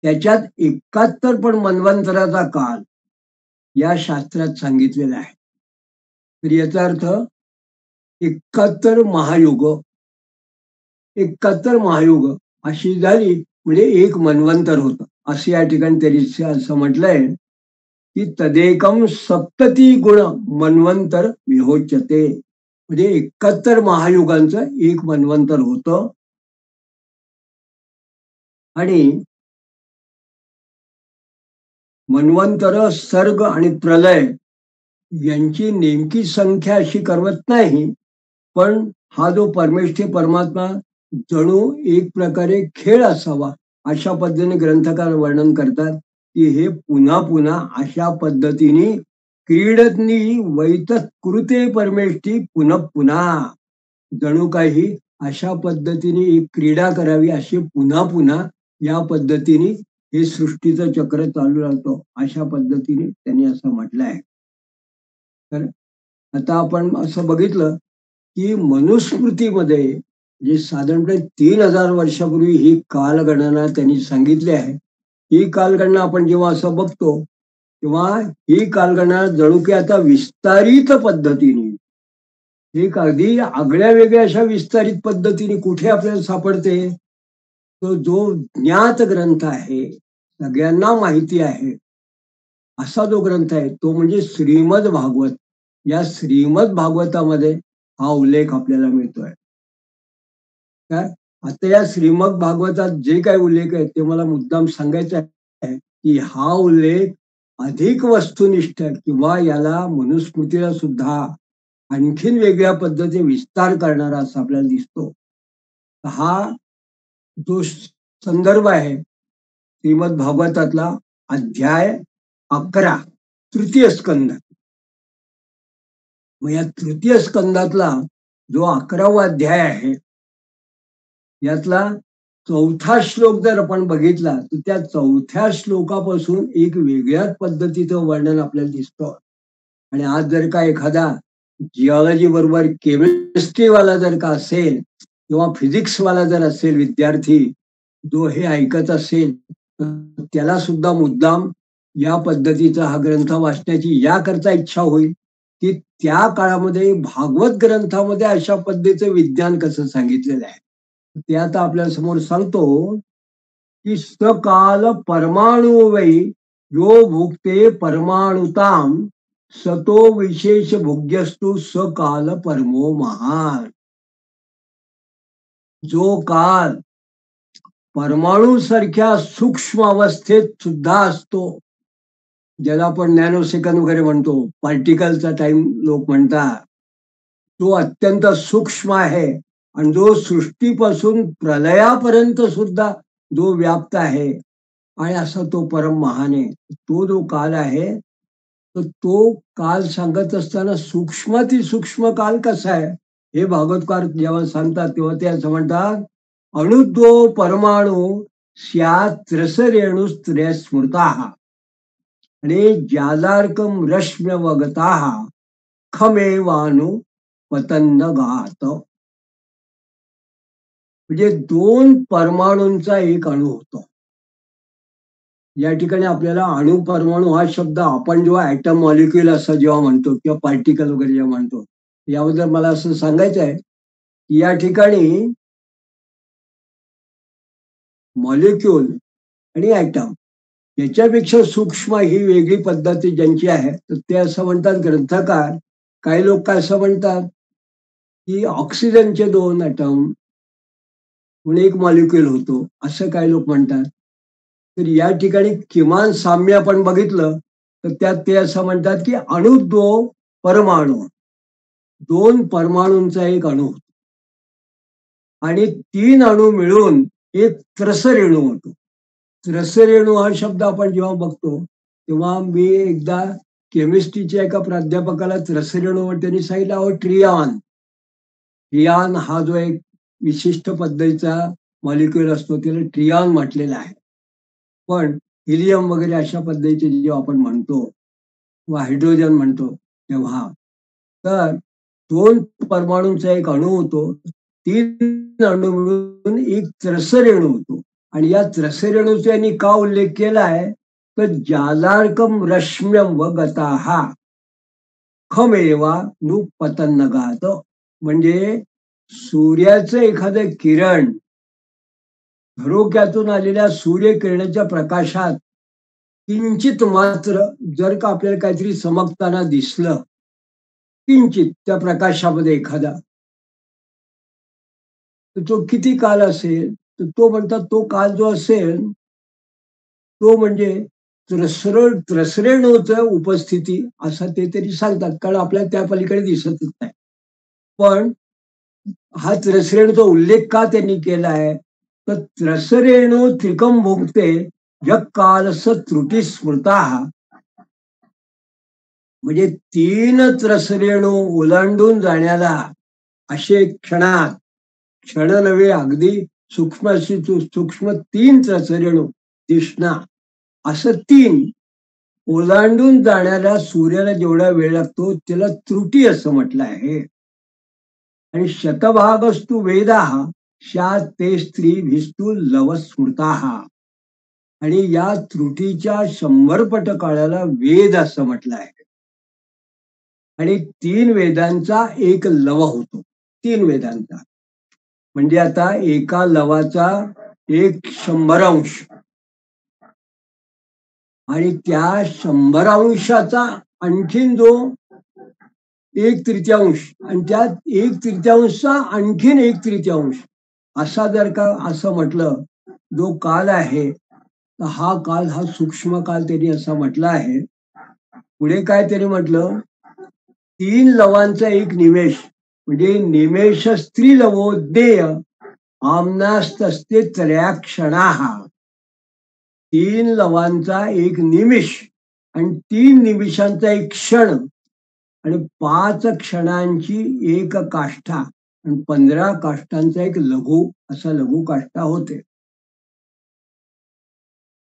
त्याच्यात 71 पण मन्वंतराचा काळ या शास्त्रात सांगितलेला आहे. तर याचा अर्थ 71 महायुग, 71 महायुग अशी झाली म्हणजे एक मन्वंतर होतं. असं या ठिकाणी तरी असं म्हटलंय की तदेकम सप्तती गुण मन्वंतर विहोच्यते, म्हणजे 71 महायुगांचं एक मन्वंतर होतं. आणि मन्वंतर, सर्ग आणि प्रलय यांची नेमकी संख्या अशी करवत नाही, पण हा जो परमेष्ठी परमात्मा जणू एक प्रकारे खेळ असावा अशा पद्धतीने ग्रंथकार वर्णन करतात की हे पुन्हा पुन्हा अशा पद्धतीने क्रीडतनी वैतत कृते परमेष्ठी पुनः पुन्हा, जणू काही अशा पद्धतीने एक क्रीडा करावी अशी पुन्हा पुन्हा या पद्धतीने हे सृष्टीचं चक्र चालू राहतो अशा पद्धतीने त्यांनी असं म्हटलं आहे. तर आता आपण असं बघितलं की मनुस्मृतीमध्ये जे साधारणपणे 3,000 वर्षापूर्वी ही कालगणना त्यांनी सांगितली आहे. ही कालगणना आपण जेव्हा असं बघतो तेव्हा ही कालगणना जणू की आता विस्तारित पद्धतीने, एक अगदी आगळ्या वेगळ्या अशा विस्तारित पद्धतीने कुठे आपल्याला सापडते, तो जो ज्ञात ग्रंथ आहे, सगळ्यांना माहिती आहे असा जो ग्रंथ आहे तो म्हणजे श्रीमद भागवत. या श्रीमद भागवतामध्ये हा उल्लेख आपल्याला मिळतोय. काय आता या श्रीमद भागवतात जे काही उल्लेख आहे ते मला मुद्दाम सांगायचं आहे की हा उल्लेख अधिक वस्तुनिष्ठ किंवा याला मनुस्मृतीला सुद्धा आणखीन वेगळ्या पद्धतीने विस्तार करणारा असा आपल्याला दिसतो. हा जो संदर्भ आहे श्रीमद भागवतातला अध्याय 11 तृतीय स्कंद. मग या तृतीय स्कंदातला जो 11वा अध्याय आहे यातला 4था श्लोक जर आपण बघितला तर त्या 4थ्या श्लोकापासून एक वेगळ्याच पद्धतीचं वर्णन आपल्याला दिसतं. आणि आज जर का एखादा जिओलॉजी बरोबर केमिस्ट्री वाला जर का असेल किंवा फिजिक्स वाला जर असेल विद्यार्थी जो हे ऐकत असेल तर त्याला सुद्धा मुद्दाम या पद्धतीचा हा ग्रंथ वाचण्याची याकरता इच्छा होईल की त्या काळामध्ये भागवत ग्रंथामध्ये अशा पद्धतीचं विज्ञान कसं सांगितलेलं आहे. ते आता आपल्या समोर सांगतो की सकाल परमाणु वै यो भुक्ते परमाणुताम सतो विशेष भोग्यस्तु सकाल परमो महान. जो काल परमाणू सारख्या सूक्ष्म अवस्थेत सुद्धा असतो, ज्याला आपण नॅनो सेकंद वगैरे म्हणतो, पार्टिकलचा टाइम लोक म्हणतात, तो अत्यंत सूक्ष्म आहे आणि जो सृष्टीपासून प्रलयापर्यंत सुद्धा जो व्याप्त आहे आणि असा तो परम महान आहे. तो जो काल आहे तर तो काल सांगत असताना सूक्ष्माती सूक्ष्म काल कसा आहे हे भागवतकार जेव्हा सांगतात तेव्हा ते असं म्हणतात, अणुद्वो परमाणु स्यात् रसरेणुस्त्र्य स्मृताः आणि ज्यालार्कम रश्म्यवगताः खमेवानु पतन्न गात. म्हणजे 2 परमाणूंचा एक अणु होतो. या ठिकाणी आपल्याला अणु परमाणू हा शब्द आपण जेव्हा ऍटम मॉलिक्युल असं जेव्हा म्हणतो किंवा पार्टिकल वगैरे जेव्हा म्हणतो, याबद्दल मला असं सांगायचं आहे की या ठिकाणी मॉलिक्युल आणि ऍटम याच्यापेक्षा सूक्ष्म ही वेगळी पद्धती ज्यांची आहे तर ते असं म्हणतात ग्रंथकार, काही लोक काय असं म्हणतात की ऑक्सिजनचे 2 ॲटम म्हणून एक मॉलिक्युल होतो असं काही लोक म्हणतात. तर या ठिकाणी किमान साम्य आपण बघितलं तर त्यात ते असं म्हणतात की अणु दो परमाणु, दोन परमाणूंचा एक अणू आणि तीन अणू मिळून एक त्रसरेणू होतो. त्रसरेणू हा शब्द आपण जेव्हा बघतो तेव्हा मी एकदा केमिस्ट्रीच्या एका प्राध्यापकाला त्रसरेणू त्यांनी सांगितलं, अहो ट्रियान, ट्रियान हा जो एक विशिष्ट पद्धतीचा मॉलिक्युल असतो त्याला ट्रियान म्हटलेला आहे. पण हिलियम वगैरे अशा पद्धतीचे जेव्हा आपण म्हणतो किंवा हायड्रोजन म्हणतो तेव्हा, तर दोन परमाणूंचा एक अणू होतो, तीन अणू मिळून एक त्रसरेणू होतो. आणि या त्रसरेणूचा यांनी का उल्लेख केला आहे तर जालार्कम रश्म्यम व गताहा खमेवा नु पतन्नगात, म्हणजे सूर्याचं एखादं किरण झरोक्यातून आलेल्या सूर्यकिरणाच्या प्रकाशात किंचित मात्र जर का आपल्याला काहीतरी चमकताना दिसलं, किंचित त्या प्रकाशामध्ये एखादा, तर तो किती काल असेल तर तो म्हणतात तो काल जो असेल तो म्हणजे त्रसरेणूचं उपस्थिती असं ते तरी सांगतात, कारण आपल्याला त्या पलीकडे दिसतच नाही. पण हा त्रसरेणूचा उल्लेख का त्यांनी केला आहे तर त्रसरेणू त्रिकम भोगते जग कालस त्रुटी स्मृता, म्हणजे तीन त्रसरेणू ओलांडून जाण्याला असे क्षणात, क्षण नव्हे अगदी सूक्ष्माशी सूक्ष्म तीन त्रसरेणू दिसणार, असं तीन ओलांडून जाण्याला सूर्याला जेवढा वेळ लागतो त्याला त्रुटी असं म्हटलं आहे. आणि शतभागस्तु वेदाः स्यात् ते स्त्रीभिस्तु लवस्मृताः, आणि या त्रुटीच्या 100 पट काळाला वेद असं म्हटलं आहे. आणि तीन वेदांचा एक लव होतो, तीन वेदांचा, म्हणजे आता एका लवाचा एक 100 आणि त्या 100 आणखीन जो 1/3 आणि त्यात 1/3 आणखीन 1/3 असा जर का असं म्हटलं जो काल आहे तर हा काल हा सूक्ष्म काल त्यांनी असा म्हटला आहे. पुढे काय त्यांनी म्हटलं, तीन लवांचा एक निमेष म्हणजे निमेष स्त्री लवो देय आमनास्तस्ते त्रया क्षणा, तीन लवांचा एक निमिष आणि 3 निमिषांचा एक क्षण आणि 5 क्षणांची एक काष्ठा आणि 15 काष्ठांचा एक लघु असा लघु काष्ठा होते.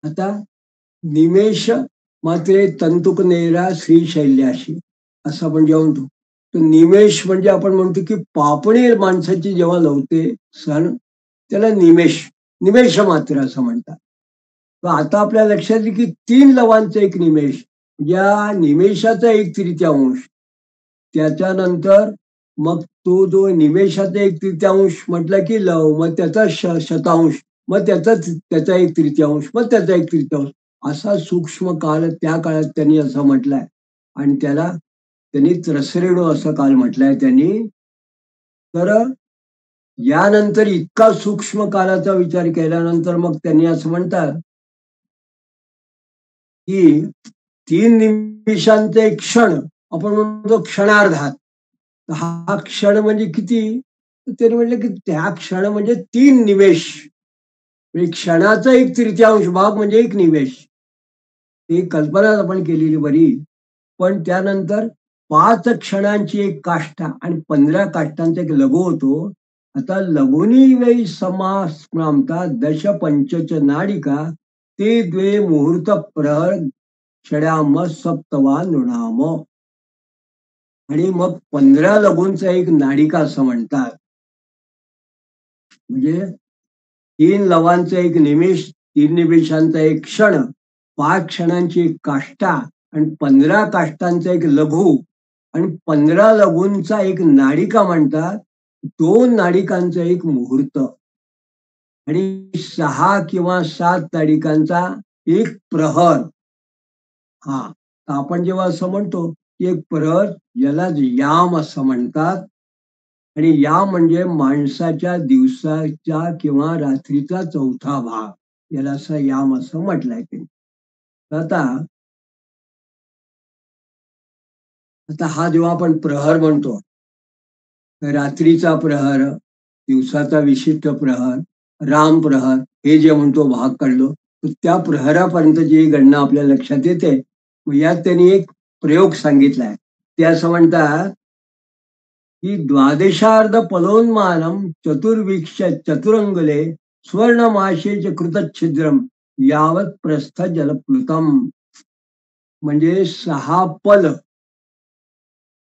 आता निमेष मात्रे तंतुक नेरा श्रीशैल्याशी असं आपण जेव्हा म्हणतो, तर निमेष म्हणजे आपण म्हणतो की पापणी माणसाची जेव्हा लवते सण त्याला निमेष, निमेष मात्र असं म्हणतात. तर आता आपल्या लक्षात येईल की 3 लवांचा एक निमेष, या निमेषाचा 1/3 त्याच्यानंतर मग तो जो निमेषाचा 1/3 म्हटला की लव, मग त्याचा शतांश, मग त्याचा 1/3, मग त्याचा 1/3 असा सूक्ष्म काल त्या काळात त्यांनी असं म्हटलंय. आणि त्याला त्यांनी त्रसरेणू असं काल म्हटलंय त्यांनी. तर यानंतर इतका सूक्ष्म कालाचा विचार केल्यानंतर मग त्यांनी असं म्हणतात की 3 निमिषांचा एक क्षण आपण म्हणतो क्षणार्धात, हा क्षण म्हणजे किती, त्यांनी म्हटलं की त्या क्षण म्हणजे 3 निमेष, म्हणजे क्षणाचा 1/3 भाग म्हणजे एक निमेष. ही कल्पना आपण केलेली बरी. पण त्यानंतर 5 क्षणांची एक काष्ठा आणि 15 काष्ठांचा एक लघु होतो. आता लघुनी वै समास प्रामता दश पंचच नाडिका ते द्वे मुहूर्त प्रहर षड्याम सप्तवा नृणाम, आणि मग 15 लघूंचा एक नाडिका असं म्हणतात. म्हणजे 3 लवांचा एक निमिष, 3 निमिषांचा एक क्षण, 5 क्षणांची एक काष्ठा आणि 15 काष्ठांचा एक लघु आणि 15 लघूंचा एक नाडिका म्हणतात. 2 नाडिकांचा एक मुहूर्त आणि 6 किंवा 7 नाडिकांचा एक प्रहर. हा, तर आपण जेव्हा असं म्हणतो की एक प्रहर, याला याम असं म्हणतात. आणि या म्हणजे माणसाच्या दिवसाच्या किंवा रात्रीचा चौथा भाग, याला असं याम असं म्हटलंय त्यांनी. आता आता हा जेव्हा आपण प्रहर म्हणतो, रात्रीचा प्रहर, दिवसाचा विशिष्ट प्रहर, राम प्रहर, हे जे म्हणतो भाग काढलो, तर त्या प्रहरापर्यंत जी गणना आपल्या लक्षात येते. मग यात त्यांनी एक प्रयोग सांगितलाय. ते असं म्हणतात की द्वादशार्ध पलोन्मानम चतुर्विक्ष चतुरंगले स्वर्णमाशेच कृतच्छिद्रम यावत प्रस्थ जलप्लुतम. म्हणजे 6 पल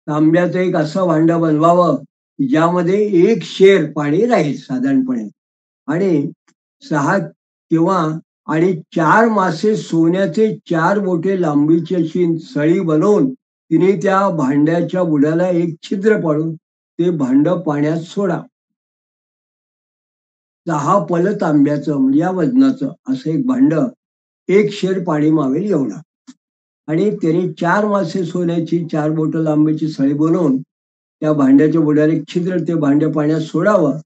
तांब्याचं एक असं भांड बनवावं की ज्यामध्ये 1 शेर पाणी राहील साधारणपणे, आणि 6 किंवा आणि 4 मासे सोन्याचे 4 मोठे लांबीची अशी सळी बनवून तिने त्या भांड्याच्या बुडाला एक छिद्र पाडून ते भांड पाण्यात सोडा. 6 पल तांब्याचं म्हणजे या वजनाचं असं एक भांड, 1 शेर पाणी मावेल एवढं. आणि त्याने 4 मासे सोन्याची 4 बोटं लांबीची सळी बनवून त्या भांड्याच्या बुडाला एक छिद्र, ते भांडे पाण्यात सोडावं.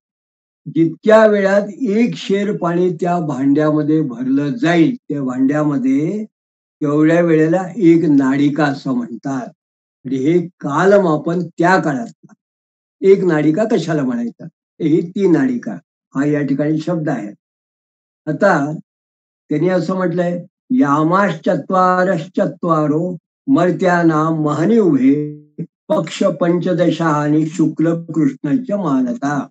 जितक्या वेळात 1 शेर पाणी त्या भांड्यामध्ये भरलं जाईल, त्या भांड्यामध्ये, तेवढ्या वेळेला 1 नाडिका असं म्हणतात. म्हणजे हे कालमापन त्या काळात. 1 नाडिका कशाला म्हणायचं, ही ती नाडिका हा या ठिकाणी शब्द आहे. आता त्यांनी असं म्हटलंय, यामाश्चत्वारश्चत्वारो मर्त्यानां महनी उभे पक्ष पंचदशा आणि शुक्ल कृष्णच मानता.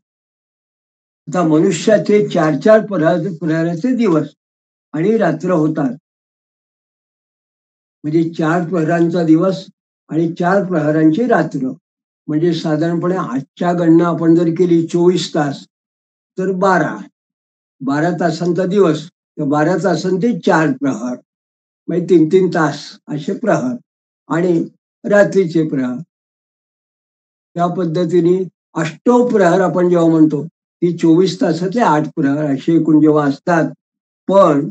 आता मनुष्याचे 4-4 प्रहराचे दिवस आणि रात्र होतात. म्हणजे 4 प्रहरांचा दिवस आणि 4 प्रहरांची रात्र. म्हणजे साधारणपणे आजच्या गणना आपण जर केली 24 तास, तर 12 तासांचा दिवस, तर 12 तासांचे 4 प्रहर, म्हणजे 3-3 तास असे प्रहर, आणि रात्रीचे प्रहर. त्या पद्धतीने अष्टप्रहर आपण जेव्हा म्हणतो, ती 24 तासाचे 8 प्रहर असे एकूण जेव्हा असतात. पण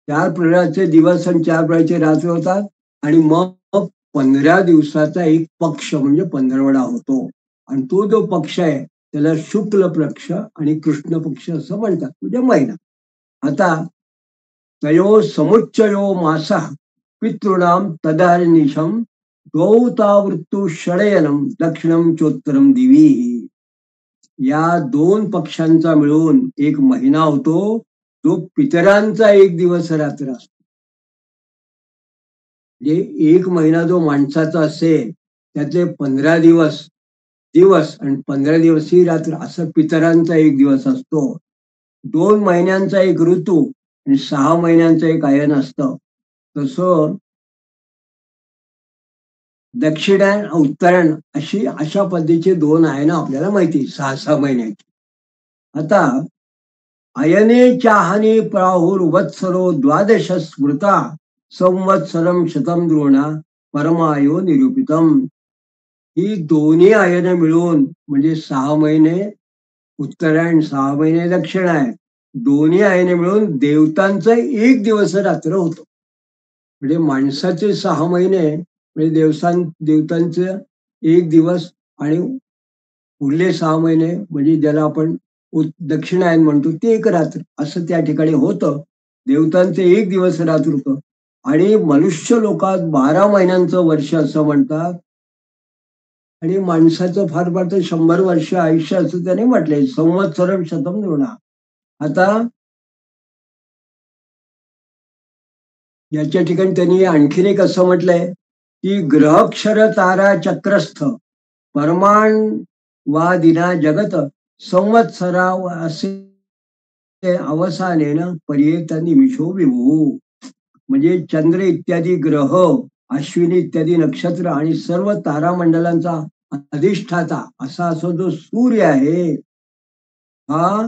4 प्रहराचे दिवस आणि 4 प्रहराचे रात्र होतात, आणि मग 15 दिवसाचा एक पक्ष म्हणजे पंधरवडा होतो. आणि तो जो पक्ष आहे त्याला शुक्ल पक्ष आणि कृष्ण पक्ष असं म्हणतात, म्हणजे महिना. आता तयो समुच्चयो मासा पितॄणाम तदानिशम द्वौ तावृत्तु षडयनम दक्षिणम चोत्तरम दिवी. या 2 पक्षांचा मिळून एक महिना होतो, जो पितरांचा एक दिवस रात्र असतो. म्हणजे एक महिना जो माणसाचा असेल, त्यातले 15 दिवस दिवस आणि 15 दिवस ही रात्र, असं पितरांचा एक दिवस असतो. 2 महिन्यांचा एक ऋतू आणि 6 महिन्यांचं एक आयन असतं. तसं दक्षिणायन उत्तरायण अशा पद्धतीचे 2 आयन आपल्याला माहिती, 6-6 महिन्याची. आता अयने चाहनी प्राहुर्वत्सरो द्वादश स्मृता संवत्सरम शतम द्रोणा परमायो निरूपितम. ही दोन्ही आयन मिळून म्हणजे 6 महिने उत्तरायण, 6 महिने दक्षिणायन, दोन्ही आयने मिळून देवतांचं एक दिवस रात्र होतं. म्हणजे माणसाचे 6 महिने म्हणजे देवतांचं एक दिवस, आणि पुढले 6 महिने म्हणजे ज्याला आपण दक्षिणायन म्हणतो, ते एक रात्र असं त्या ठिकाणी होतं. देवतांचं एक दिवस रात्र होतं. आणि मनुष्य लोकात 12 महिन्यांचं वर्ष असं म्हणतात. आणि माणसाचं फार फार तर 100 वर्ष आयुष्य असं त्याने म्हटलंय, संवत्सरम शतम नृणा. आता याच्या ठिकाणी त्यांनी आणखीन एक असं म्हटलंय की ग्रहक्षर तारा चक्रस्थ परमाण वादिना जगत संवत्सरा असे अवसानेन पर्येत निमिषो विभू. म्हणजे चंद्र इत्यादी ग्रह, अश्विनी इत्यादी नक्षत्र आणि सर्व तारामंडलांचा अधिष्ठाता असा असो जो सूर्य आहे, हा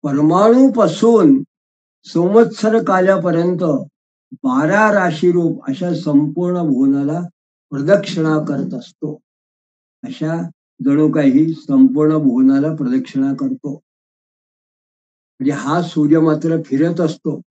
परमाणूपासून संवत्सर काल्यापर्यंत 12 राशी रूप अशा संपूर्ण भुवनाला प्रदक्षिणा करत असतो. अशा जणू काही संपूर्ण भुवनाला प्रदक्षिणा करतो. म्हणजे हा सूर्य मात्र फिरत असतो.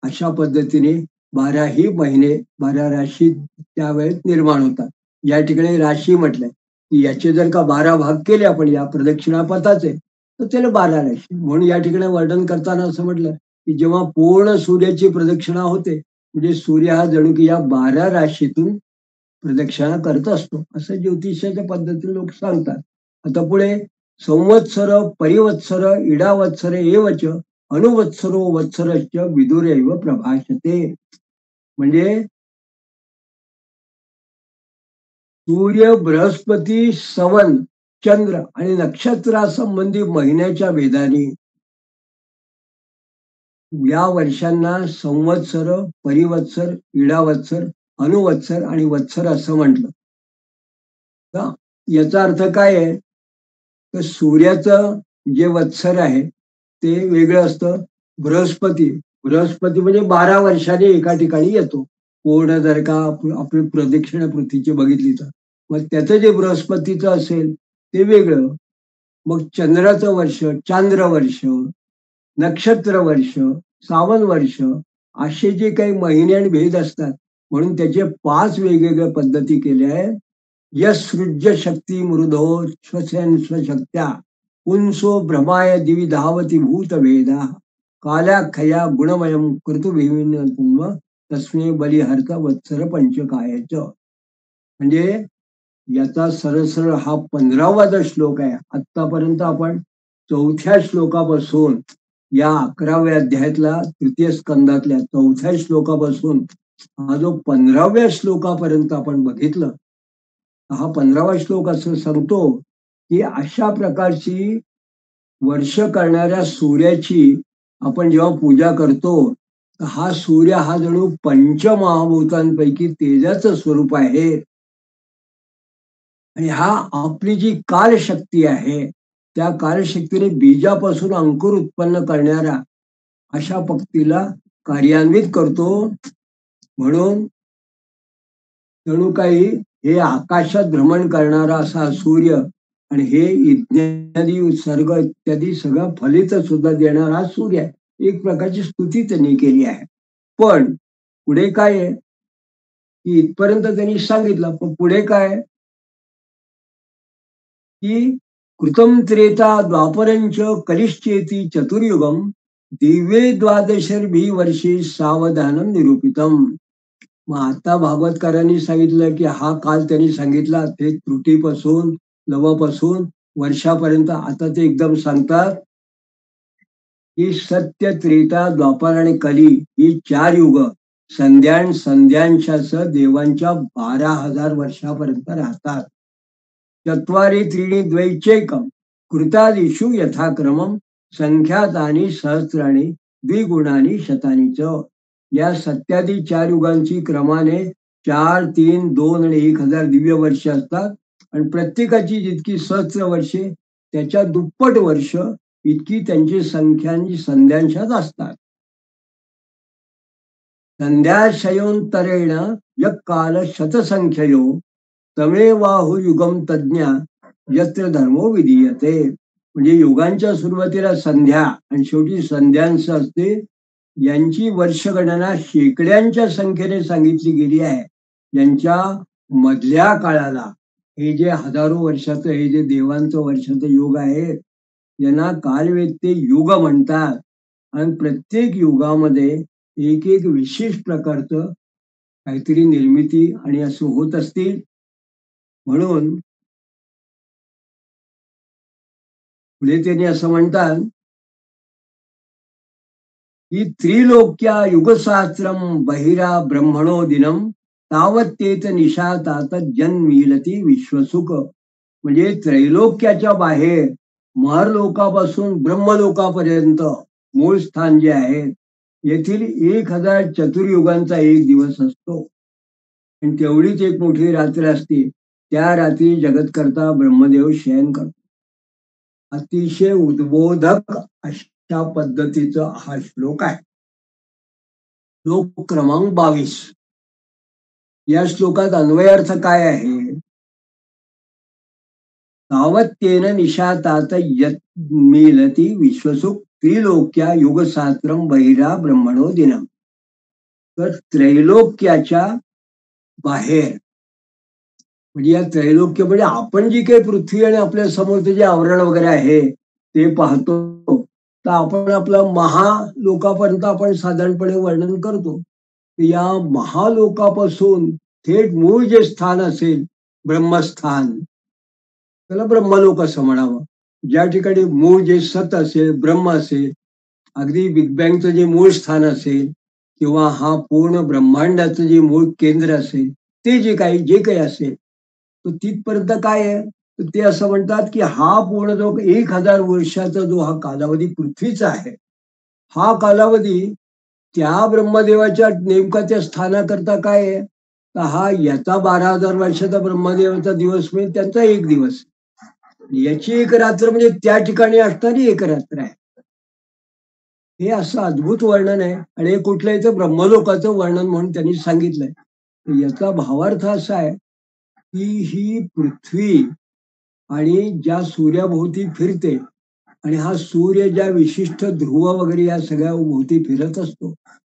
अशा पद्धतीने 12ही महिने 12 राशी त्यावेळेस निर्माण होतात. या ठिकाणी राशी म्हटलंय. की याचे जर का 12 भाग केले आपण या प्रदक्षिणा पथाचे, तर त्याला 12 राशी. म्हणून या ठिकाणी वर्णन करताना असं म्हटलं की जेव्हा पूर्ण सूर्याची प्रदक्षिणा होते, म्हणजे सूर्य हा जणू की या 12 राशीतून प्रदक्षिणा करत असतो, असं ज्योतिषाच्या पद्धतीने लोक सांगतात. आता पुढे संवत्सर, परिवत्सर, इडावत्सर एवच अनुवत्सरो वत्सरश्च विदुरैव प्रभाषते. म्हणजे सूर्य, बृहस्पती, सवन, चंद्र आणि नक्षत्रासंबंधी महिन्याच्या भेदाने या वर्षांना संवत्सर, परिवत्सर, इडावत्सर, अनुवत्सर आणि वत्सर असं म्हटलं. का याचा अर्थ काय आहे? तर सूर्याचं जे वत्सर आहे ते वेगळं असतं. बृहस्पती बृहस्पती म्हणजे 12 वर्षांनी एका ठिकाणी येतो. पूर्ण जर का आपली प्रदक्षिणा पृथ्वीची बघितली तर मग त्याचं जे बृहस्पतीचं असेल ते वेगळं. मग चंद्राचं वर्ष, चांद्र वर्ष, नक्षत्र वर्ष, सावन वर्ष असे जे काही महिने आणि भेद असतात, म्हणून त्याचे 5 वेगवेगळ्या पद्धती केल्या आहेत. यसृज्य शक्ती मृदो श्वसन स्वशक्त्या पुंसो भ्रमाय दिवी धावती भूत वेदा काल्याखया गुणमयम कृतुभिन्न तस्मे बलिहर्त वत्सर पंचकायच. म्हणजे याचा सरळ सरळ हा 15वा जो श्लोक आहे. आतापर्यंत आपण 4थ्या श्लोकापासून या 11व्या अध्यायातला तृतीय स्कंदातल्या 4थ्या श्लोकापासून हा जो 15व्या श्लोकापर्यंत आपण बघितलं. हा 15वा श्लोक असं सांगतो की अशा प्रकारची वर्ष करणाऱ्या सूर्याची आपण जेव्हा पूजा करतो, तर हा सूर्य हा जणू पंचमहाभूतांपैकी तेजाचं स्वरूप आहे. आणि हा आपली जी कालशक्ती आहे, त्या कालशक्तीने बीजापासून अंकुर उत्पन्न करणाऱ्या अशा पक्तीला कार्यान्वित करतो. म्हणून जणू काही हे आकाशात भ्रमण करणारा असा सूर्य आणि हे इत्यादी सर्ग इत्यादी सगळं फलित सुद्धा देणारा हा सूर्य आहे. एक प्रकारची स्तुती त्यांनी केली आहे. पण पुढे काय आहे की इथपर्यंत त्यांनी सांगितलं, पण पुढे काय की कृतं त्रेता द्वापरंच कलिश्चेती चतुर्युगम दिव्ये द्वादशर्भी वर्षे सावधानम निरूपितम. मग आता भागवतकारांनी सांगितलं की हा काल त्यांनी सांगितला ते त्रुटीपासून लवापासून वर्षापर्यंत. आता ते एकदम सांगतात की सत्य, त्रेता, द्वापर आणि कली ही 4 युग संध्यांच्या देवांच्या 12,000 वर्षापर्यंत राहतात. चत्वारी त्रीणी द्वैचैकम कृतादिषु यथाक्रमम संख्यातानी सहस्राणी द्विगुणानी शतानी च. या सत्यादी 4 युगांची क्रमाने 4, 3, 2 आणि 1,000 दिव्य वर्ष असतात. आणि प्रत्येकाची जितकी सहस्र वर्षे त्याच्या दुप्पट वर्ष इतकी त्यांची संख्यांची संध्यांशात असतात. संध्याशयोंतरेण यक काल शतसंख्ययो तमेवाहु युगम तज्ञा यत्र धर्मो विधीयते. म्हणजे युगांच्या सुरुवातीला संध्या आणि शेवटी संध्यांश असते. यांची वर्षगणना शेकड्यांच्या संख्येने सांगितली गेली आहे. यांच्या मधल्या काळाला हे जे हजारो वर्षाचं हे जे देवांचं वर्षाचं युग आहे यांना कालवेत्ते युग म्हणतात. आणि प्रत्येक युगामध्ये एक एक विशेष प्रकारचं काहीतरी निर्मिती आणि असं होत असतील. म्हणून पुढे त्यांनी असं म्हणतात की त्रिलोक्या युगसहस्रम बहिरा ब्रह्मणो दिनम तावत्तेत निशातात जन्मीलती विश्वसुख. म्हणजे त्रैलोक्याच्या बाहेर महरलोकापासून ब्रह्मलोकापर्यंत मूळ स्थान जे आहे येथील 1,000 चतुर्युगांचा एक दिवस असतो. आणि तेवढीच एक मोठी रात्र असते. त्या रात्री जगतकर्ता ब्रह्मदेव शयन करतो. अतिशय उद्बोधक अशा पद्धतीचा हा श्लोक आहे. श्लोक क्रमांक 22. या श्लोकात अन्वयार्थ काय आहे? तावत्तेन निशातात यत् मिलती विश्वसुख त्रिलोक्या युगसहस्रम बहिरा ब्रह्मणो दिनम. तर त्रैलोक्याच्या बाहेर म्हणजे या त्रैलोक्य म्हणजे आपण जी काही पृथ्वी आणि आपल्या समोरचं जे आवरण वगैरे आहे ते पाहतो, तर आपण आपलं महालोकापर्यंत आपण साधारणपणे वर्णन करतो. या महालोकापासून थेट मूळ जे स्थान असेल ब्रह्मस्थान, त्याला ब्रह्मलोक असं म्हणावं. ज्या ठिकाणी मूळ जे सत असेल, ब्रह्म असेल, अगदी बिग बँगचं जे मूळ स्थान असेल किंवा हा पूर्ण ब्रह्मांडाचं जे मूळ केंद्र असेल, ते जे काही असेल, तर तिथपर्यंत काय आहे, तर ते असं म्हणतात की हा पूर्ण जो 1000 वर्षाचा जो हा कालावधी पृथ्वीचा आहे, हा कालावधी त्या ब्रह्मदेवाच्या नेमका त्या स्थानाकरता काय आहे, तर हा याचा 12,000 वर्षाचा ब्रह्मदेवाचा दिवस म्हणजे त्यांचा एक दिवस, याची एक रात्र म्हणजे त्या ठिकाणी असणारी एक रात्र आहे. हे असं अद्भुत वर्णन आहे आणि हे कुठल्या इथं ब्रह्मलोकाचं वर्णन म्हणून त्यांनी सांगितलंय. तर याचा भावार्थ असा आहे की ही पृथ्वी आणि ज्या सूर्याभोवती फिरते आणि हा सूर्य ज्या विशिष्ट ध्रुव वगैरे या सगळ्या भोवती फिरत असतो,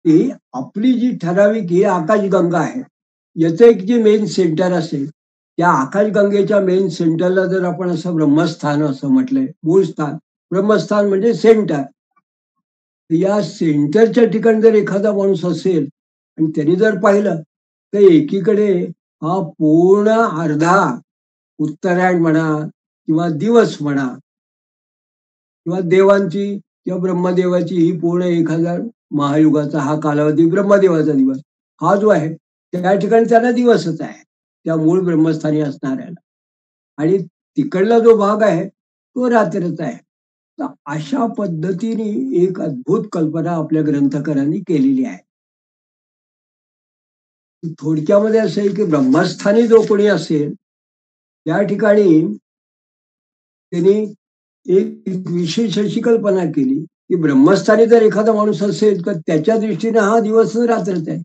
ही आपली जी ठराविक ही आकाशगंगा आहे, याचं एक जे मेन सेंटर असेल, त्या आकाशगंगेच्या मेन सेंटरला जर आपण असं ब्रह्मस्थान असं म्हटलंय, मूळ स्थान, ब्रह्मस्थान म्हणजे सेंटर. या सेंटरच्या ठिकाणी जर एखादा माणूस असेल आणि त्यांनी जर पाहिलं, तर एकीकडे हा पूर्ण अर्धा उत्तरायण म्हणा किंवा दिवस म्हणा किंवा देवांची किंवा ब्रह्मदेवाची ही पूर्ण 1000 महायुगाचा हा कालावधी ब्रह्मदेवाचा दिवस हा जो आहे, त्या ठिकाणी त्यांना दिवसच आहे, त्या मूळ ब्रह्मस्थानी असणाऱ्याला. आणि तिकडला जो भाग आहे तो रात्रच आहे. तर अशा पद्धतीने एक अद्भुत कल्पना आपल्या ग्रंथकारांनी केलेली आहे. थोडक्यामध्ये असं आहे की ब्रह्मस्थानी जो कोणी असेल त्या ठिकाणी त्यांनी एक विशेष अशी कल्पना केली की ब्रह्मस्थानी जर एखादा माणूस असेल तर त्याच्या दृष्टीने हा दिवस रात्रच आहे.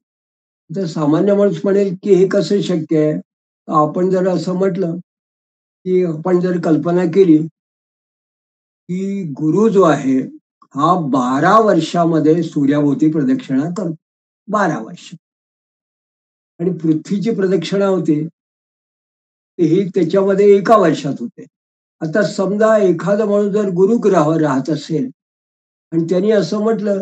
तर सामान्य माणूस म्हणेल की हे कसं शक्य आहे. तर आपण जर असं म्हटलं की आपण जर कल्पना केली की गुरु जो आहे हा 12 वर्षामध्ये सूर्याभोवती प्रदक्षिणा करतो. 12 वर्ष. आणि पृथ्वीची प्रदक्षिणा होते ही त्याच्यामध्ये 1 वर्षात होते. आता समजा एखादा माणूस जर गुरुग्रहावर राहत असेल आणि त्यांनी असं म्हटलं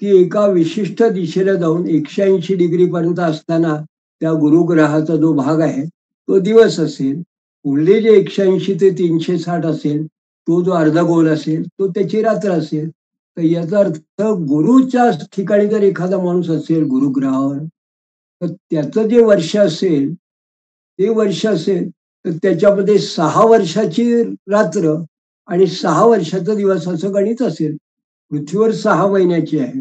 की एका विशिष्ट दिशेला जाऊन 180 डिग्री पर्यंत असताना त्या गुरुग्रहाचा जो भाग आहे तो दिवस असेल, पुढले जे 180 ते 360 असेल तो जो अर्धगोल असेल तो त्याची रात्र असेल. तर याचा अर्थ गुरुच्या ठिकाणी जर एखादा माणूस असेल गुरुग्रहावर, तर त्याचं जे वर्ष असेल ते वर्ष असेल, तर त्याच्यामध्ये 6 वर्षाची रात्र आणि 6 वर्षाचा दिवस असं गणित असेल. पृथ्वीवर 6 महिन्याची आहे,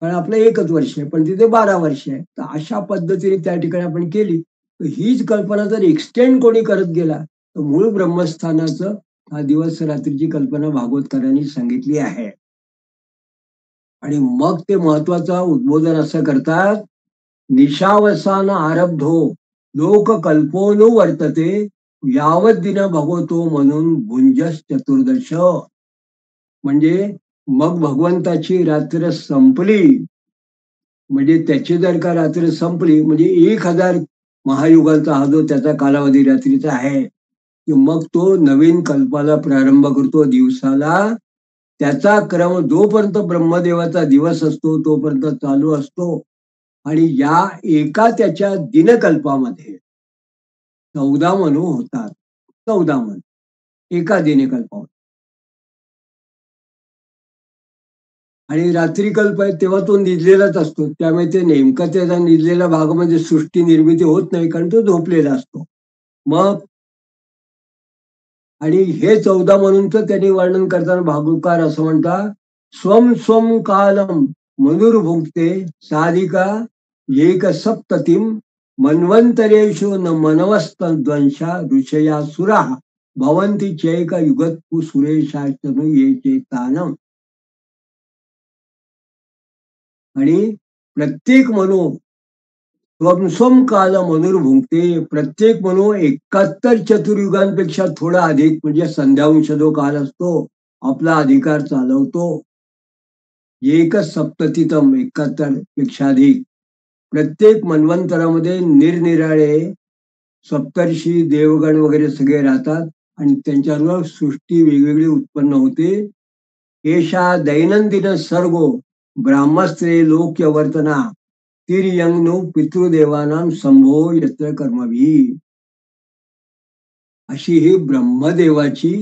कारण आपलं एकच वर्ष आहे, पण तिथे 12 वर्ष आहे. तर अशा पद्धतीने त्या ठिकाणी आपण केली, तर हीच कल्पना जर एक्सटेंड कोणी करत गेला, तर मूळ ब्रह्मस्थानाचं हा दिवस रात्रीची कल्पना भागवतकरांनी सांगितली आहे. आणि मग ते महत्वाचं उद्बोधन असं करतात, निशावसान आरब्धो लोक कल्पोनु वर्तते यावत दिन भगवतो म्हणून भुंजस चतुर्दश. म्हणजे मग भगवंताची रात्र संपली, म्हणजे त्याची जर का रात्र संपली म्हणजे 1000 महायुगाचा हा जो त्याचा कालावधी रात्रीचा आहे, की मग तो नवीन कल्पाला प्रारंभ करतो दिवसाला. त्याचा क्रम जोपर्यंत ब्रह्मदेवाचा दिवस असतो तोपर्यंत चालू असतो. आणि या एका त्याच्या दिनकल्पामध्ये 14 मनू होतात. 14 मनू एका दिनकल्पावर. आणि रात्री कल्प आहे तेव्हा तो निजलेलाच असतो, त्यामुळे ते नेमका त्याचा निजलेला भाग म्हणजे सृष्टी निर्मिती होत नाही, कारण तो झोपलेला असतो. मग आणि हे 14 म्हणूनच त्यांनी वर्णन करताना भागवतकार असं म्हणतात, स्वम स्वम कालम मनुर्भुक्ते साधिका एक सप्ततीम मन्वंतरेषु न मनवस्तद्वंशा ऋषया सुरा भवंती चैक युगत्पु सुरेशाचनु ये चेतानम. आणि प्रत्येक मनो स्वम काल मनुर्भुंगते, प्रत्येक मनो 71 चतुर्युगांपेक्षा थोडा अधिक म्हणजे संध्यांश जो काल असतो आपला अधिकार चालवतो. एक सप्ततीतम 71 पेक्षा अधिक प्रत्येक मन्वंतरामध्ये निरनिराळे सप्तर्षी देवगण वगैरे सगळे राहतात आणि त्यांच्यावर सृष्टी वेगवेगळी उत्पन्न होते. एषा दैनंदिन सर्गो ब्राह्मस्त्रे लोक्य वर्तना तिर्यंगनो पितृदेवानां संभो यत्र कर्मभी. अशी ही ब्रह्मदेवाची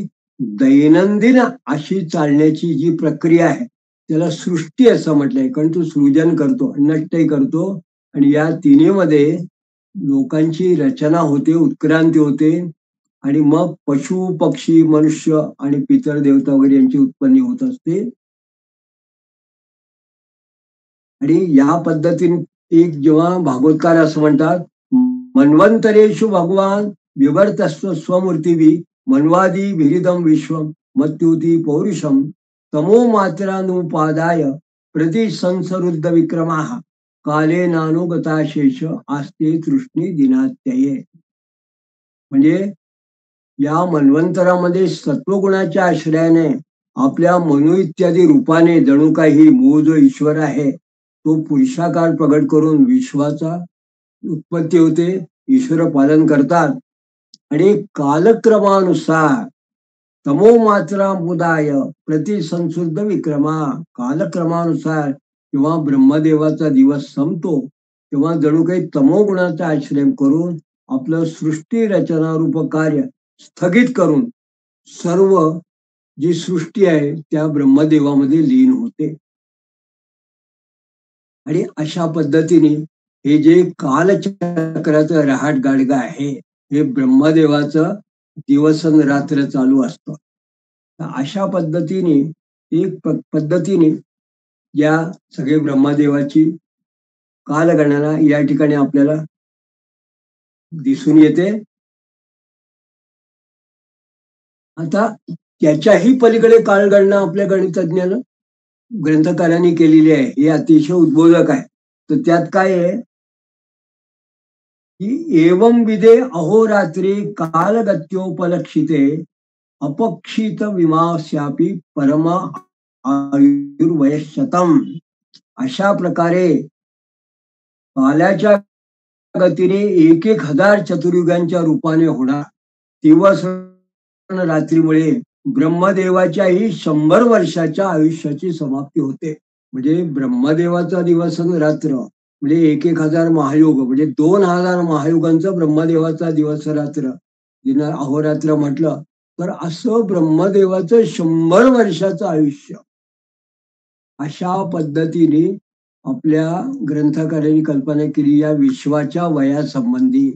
दैनंदिन अशी चालण्याची जी प्रक्रिया आहे त्याला सृष्टी असं म्हटलंय. कारण तो सृजन करतो, नष्टही करतो आणि या तिन्हीमध्ये लोकांची रचना होते, उत्क्रांती होते आणि मग पशु पक्षी मनुष्य आणि पितर देवता वगैरे यांची उत्पत्ती होत असते. आणि या पद्धतीने एक जेव्हा भागवतकार असं म्हणतात, मन्वंतरेषु भगवान विवर्तस्व स्वमूर्तीवी मन्वादी भिरिदम विश्वम मत्युती पौरुषम तमो मात्रानुपादाय प्रतिसंसरुद्ध विक्रमाः काले नानुगताशेष आस्ते तृष्णी दिनात्यये. म्हणजे या मन्वंतरामध्ये सत्वगुणाच्या आश्रयाने आपल्या मनु इत्यादी रूपाने जणू काही मूळ जो ईश्वर आहे तो पुरुषाकार प्रगट करून विश्वाचा उत्पत्ती होते, ईश्वर पालन करतात आणि कालक्रमानुसार तमो मात्रा मुदाय प्रतिसंसुद्ध विक्रमा, कालक्रमानुसार जेव्हा ब्रह्मदेवाचा दिवस संपतो तेव्हा जणू काही तमोगुणाचा आश्रय करून आपलं सृष्टी रचना रूप कार्य स्थगित करून सर्व जी सृष्टी आहे त्या ब्रह्मदेवामध्ये लीन होते. आणि अशा पद्धतीने हे जे कालचक्राचं रहाट गाडगा आहे हे ब्रह्मदेवाचं दिवस रात्र चालू असतं. अशा पद्धतीने एक पद्धतीने या सगळे ब्रह्मदेवाची कालगणना या ठिकाणी आपल्याला दिसून येते. आता त्याच्याही पलीकडे कालगणना आपल्या गणितज्ञानं ग्रंथकारांनी केलेली आहे, हे अतिशय उद्बोधक आहे. तर त्यात काय आहे की एवं विदे अहोरात्री कालगत्योपलक्षिते अपक्षित विमास्यापी परमा आयुर्वयशतम. अशा प्रकारे काल्याच्या गतीने 1000 चतुर्युगांच्या रूपाने होणार दिवस रात्रीमुळे ब्रह्मदेवाच्याही 100 वर्षाच्या आयुष्याची समाप्ती होते. म्हणजे ब्रह्मदेवाचा दिवस आणि रात्र म्हणजे 1000 महायुग म्हणजे 2000 महायुगांचा ब्रह्मदेवाचा दिवस रात्र जिना अहोरात्र म्हटलं तर असं ब्रह्मदेवाचं 100 वर्षाचं आयुष्य. अशा पद्धतीने आपल्या ग्रंथकारांनी कल्पना केली या विश्वाच्या वयासंबंधी.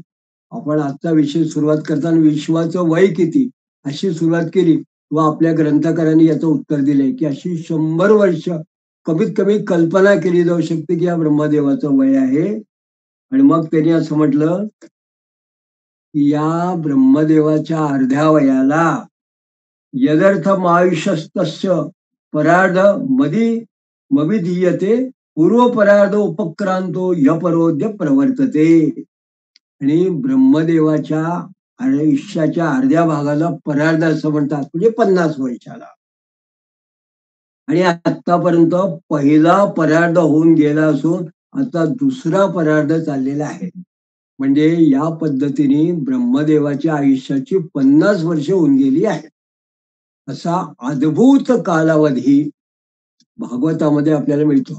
आपण आजचा विषय सुरुवात करताना विश्वाचं वय किती अशी सुरुवात केली व आपल्या ग्रंथकारांनी याचं उत्तर दिलंय की अशी 100 वर्ष कमीत कमी कल्पना केली जाऊ शकते की या ब्रह्मदेवाचं वय आहे. आणि मग त्यांनी असं म्हटलं की या ब्रह्मदेवाच्या अर्ध्या वयाला यदर्थ आयुष्यस्तस्य परार्ध मविधीयते पूर्वपरार्ध उपक्रांतो यपरोद्य प्रवर्तते. आणि ब्रह्मदेवाच्या आयुष्याच्या अर्ध्या भागाला परार्ध असं म्हणतात म्हणजे 50 वर्षाला. आणि आतापर्यंत पहिला परार्ध होऊन गेला असून आता दुसरा परार्ध चाललेला आहे. म्हणजे या पद्धतीने ब्रह्मदेवाच्या आयुष्याची 50 वर्ष होऊन गेली आहे. असा अद्भुत कालावधी भागवतामध्ये आपल्याला मिळतो.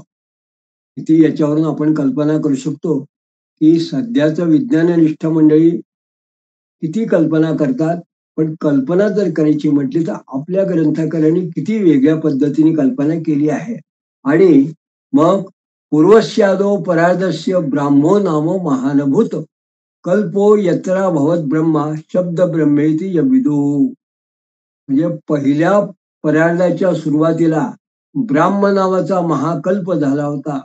किती याच्यावरून आपण कल्पना करू शकतो की सध्याचं विज्ञाननिष्ठ मंडळी किती कल्पना करतात. पण कल्पना जर करायची म्हटली तर आपल्या ग्रंथकारांनी किती वेगळ्या पद्धतीने कल्पना केली आहे. आणि मग पूर्वस्यादो परार्धस्य ब्राह्मो नामो महानभूत कल्पो यत्रा भवत ब्रह्मा शब्द ब्रह्मेती यविदु. म्हणजे पहिल्या परार्धाच्या सुरुवातीला ब्राह्म नावाचा महाकल्प झाला होता.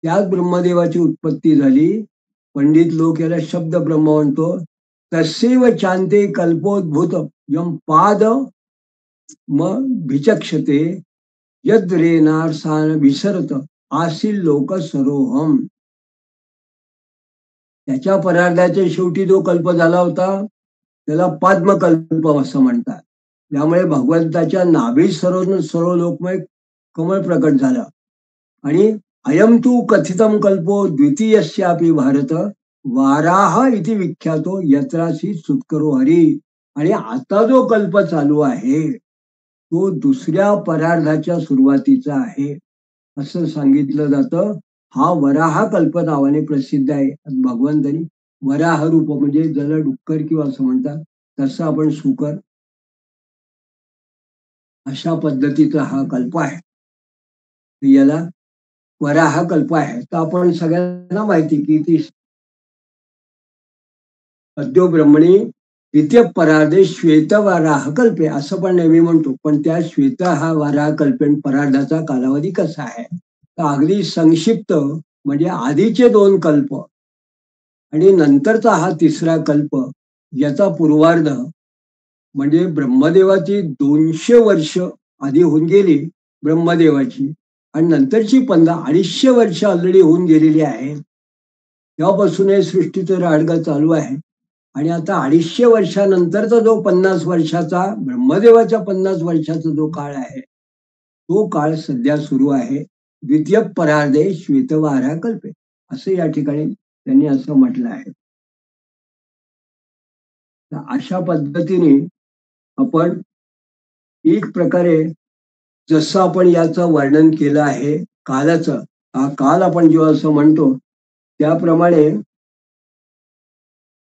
त्याच ब्रह्मदेवाची उत्पत्ती झाली. पंडित लोक याला शब्द ब्रह्म म्हणतो. तसेव चांते कल्पोद्भूत यम पाद म भिचक्षते यद रेनारसान विसरत आसील लोक सरोहम. त्याच्या परार्धाच्या शेवटी जो कल्प झाला होता त्याला पाद्मकल्प असं म्हणतात. त्यामुळे भगवंताच्या नाभी सर्व लोकमय कमळ प्रकट झालं. आणि अयम तू कथितम कल्पो द्वितीयस्यापि भारत वाराह इति विख्यातो यत्रासी सुत्करो हरी. आणि आता जो कल्प चालू आहे तो दुसऱ्या परार्धाच्या सुरुवातीचा आहे असं सांगितलं जातं. हा वराह कल्प नावाने प्रसिद्ध आहे. भगवंतानी वराह रूप म्हणजे ज्याला डुक्कर किंवा असं म्हणतात तसं आपण सुकर अशा पद्धतीचा हा कल्प आहे. याला वराह कल्प आहे. तर आपण सगळ्यांना माहिती की ती अद्यो ब्रह्मणी द्वितीय परार्धे श्वेत वराह कल्पे असं पण नेहमी म्हणतो. पण त्या श्वेत हा वराह कल्पे परार्धाचा कालावधी कसा आहे तर अगदी संक्षिप्त म्हणजे आधीचे 2 कल्प आणि नंतरचा हा तिसरा कल्प याचा पूर्वार्ध म्हणजे ब्रह्मदेवाची 200 वर्ष आधी होऊन गेली ब्रह्मदेवाची आणि नंतरची 250 वर्ष ऑलरेडी होऊन गेलेली आहे. तेव्हापासून हे सृष्टीचं राडगा चालू आहे. आणि आता 250 वर्षानंतरचा जो 50 वर्षाचा ब्रह्मदेवाच्या 50 वर्षाचा जो काळ आहे तो काळ सध्या सुरू आहे. द्वितीय परार्धे श्वेतवारा कल्पे असं या ठिकाणी त्यांनी असं म्हटलं आहे. तर अशा पद्धतीने आपण एक प्रकारे जसं आपण याचं वर्णन केलं आहे कालाचं हा काल आपण जेव्हा असं म्हणतो त्याप्रमाणे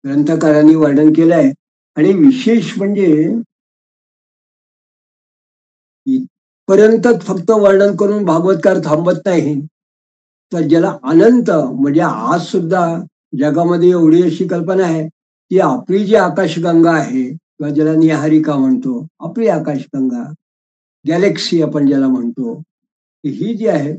ग्रंथकारांनी वर्णन केलं आहे. आणि विशेष म्हणजे इथपर्यंत फक्त वर्णन करून भागवतकार थांबत नाही तर ज्याला अनंत म्हणजे आज सुद्धा जगामध्ये एवढी अशी कल्पना आहे की आपली जी आकाशगंगा आहे किंवा ज्याला निहारिका म्हणतो आपली आकाशगंगा गॅलेक्सी आपण ज्याला म्हणतो ही जी आहे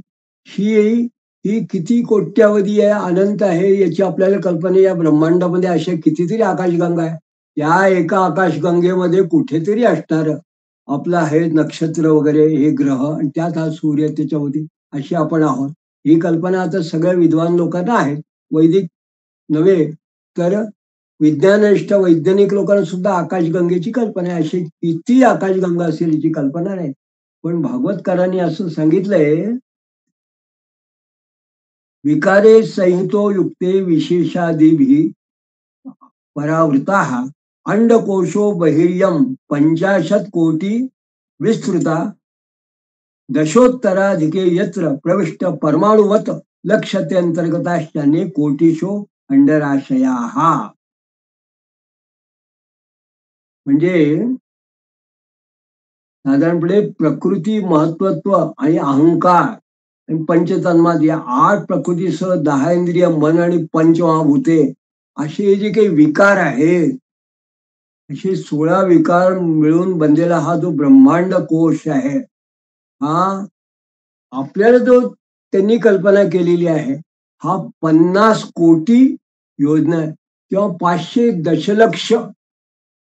ही ही किती कोट्यावधी आहे अनंत आहे याची आपल्याला कल्पना. या ब्रह्मांडामध्ये अशा कितीतरी आकाशगंगा आहे. या एका आकाशगंगेमध्ये कुठेतरी असणार आपलं हे नक्षत्र वगैरे हे ग्रह आणि त्यात हा सूर्य त्याच्यावरती अशी आपण आहोत. ही कल्पना आता सगळ्या विद्वान लोकांना आहे. वैदिक नव्हे तर विज्ञानिष्ठ वैज्ञानिक लोकांना सुद्धा आकाशगंगेची कल्पना आहे. अशी किती आकाशगंगा असेल याची कल्पना नाही. पण भागवतकारांनी असं सांगितलंय विकारे संहितो युक्ते विशेषादिभिः परावृताः अंडकोशो बहिर्यं 50 कोटी विस्तृता दशोत्तराधिके यत्र प्रविष्ट परमाणुवत लक्ष्यते अंतर्गताश्चान्ये कोटिशो अंडराशयाः. म्हणजे साधारणपणे प्रकृती महत्वत्व आणि अहंकार आणि पंचतन्माद या 8 प्रकृतीसह 10 इंद्रिय मन आणि पंचमहाभूते असे जे काही विकार आहेत असे 16 विकार मिळून बनलेला हा जो ब्रह्मांड कोश आहे हा आपल्याला जो त्यांनी कल्पना केलेली आहे हा 50 कोटी योजना किंवा 500 दशलक्ष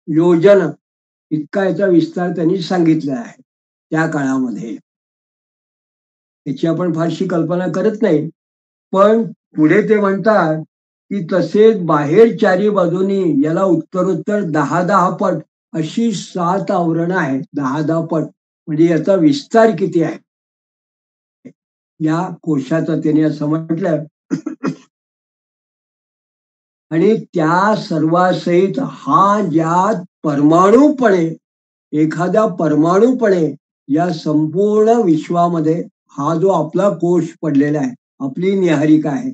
योजना इतका याचा विस्तार त्यांनी सांगितला आहे त्या काळामध्ये. याची आपण फारशी कल्पना करत नाही. पण पुढे ते म्हणतात की तसेच बाहेर चारी बाजूनी याला उत्तरोत्तर 10-10 पट अशी 7 आवरणं आहेत. 10-10 पट म्हणजे याचा विस्तार किती आहे या कोशाचा त्याने असं म्हटलं. आणि त्या सर्वासहित हा ज्यात परमाणुपणे एखाद्या परमाणुपणे या संपूर्ण विश्वामध्ये हा जो आपला कोश पडलेला आहे आपली निहारिका आहे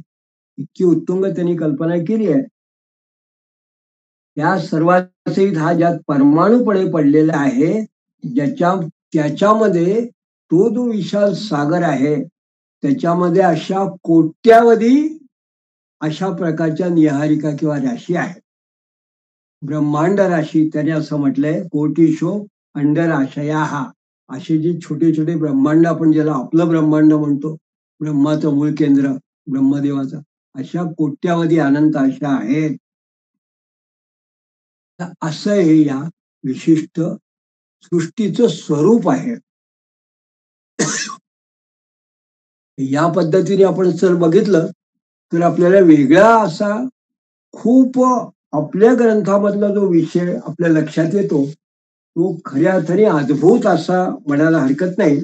इतकी उत्तुंग त्यांनी कल्पना केली आहे. या सर्वासहित हा ज्यात परमाणुपणे पडलेला आहे त्याच्यामध्ये तो जो विशाल सागर आहे त्याच्यामध्ये अशा कोट्यावधी अशा प्रकारच्या निहारिका किंवा राशी आहेत. ब्रह्मांड राशी त्याने असं म्हटलंय कोटिशो अंडराशया. असे जे छोटे छोटे ब्रह्मांड आपण ज्याला आपलं ब्रह्मांड म्हणतो ब्रह्माचं मूळ केंद्र ब्रह्मदेवाचं अशा कोट्यावधी अनंत अशा आहेत. असं हे या विशिष्ट सृष्टीचं स्वरूप आहे. या पद्धतीने आपण जर बघितलं तर आपल्याला वेगळा असा खूप आपल्या ग्रंथामधला जो विषय आपल्या लक्षात येतो तो खऱ्या अर्थाने अद्भुत असा म्हणायला हरकत नाही.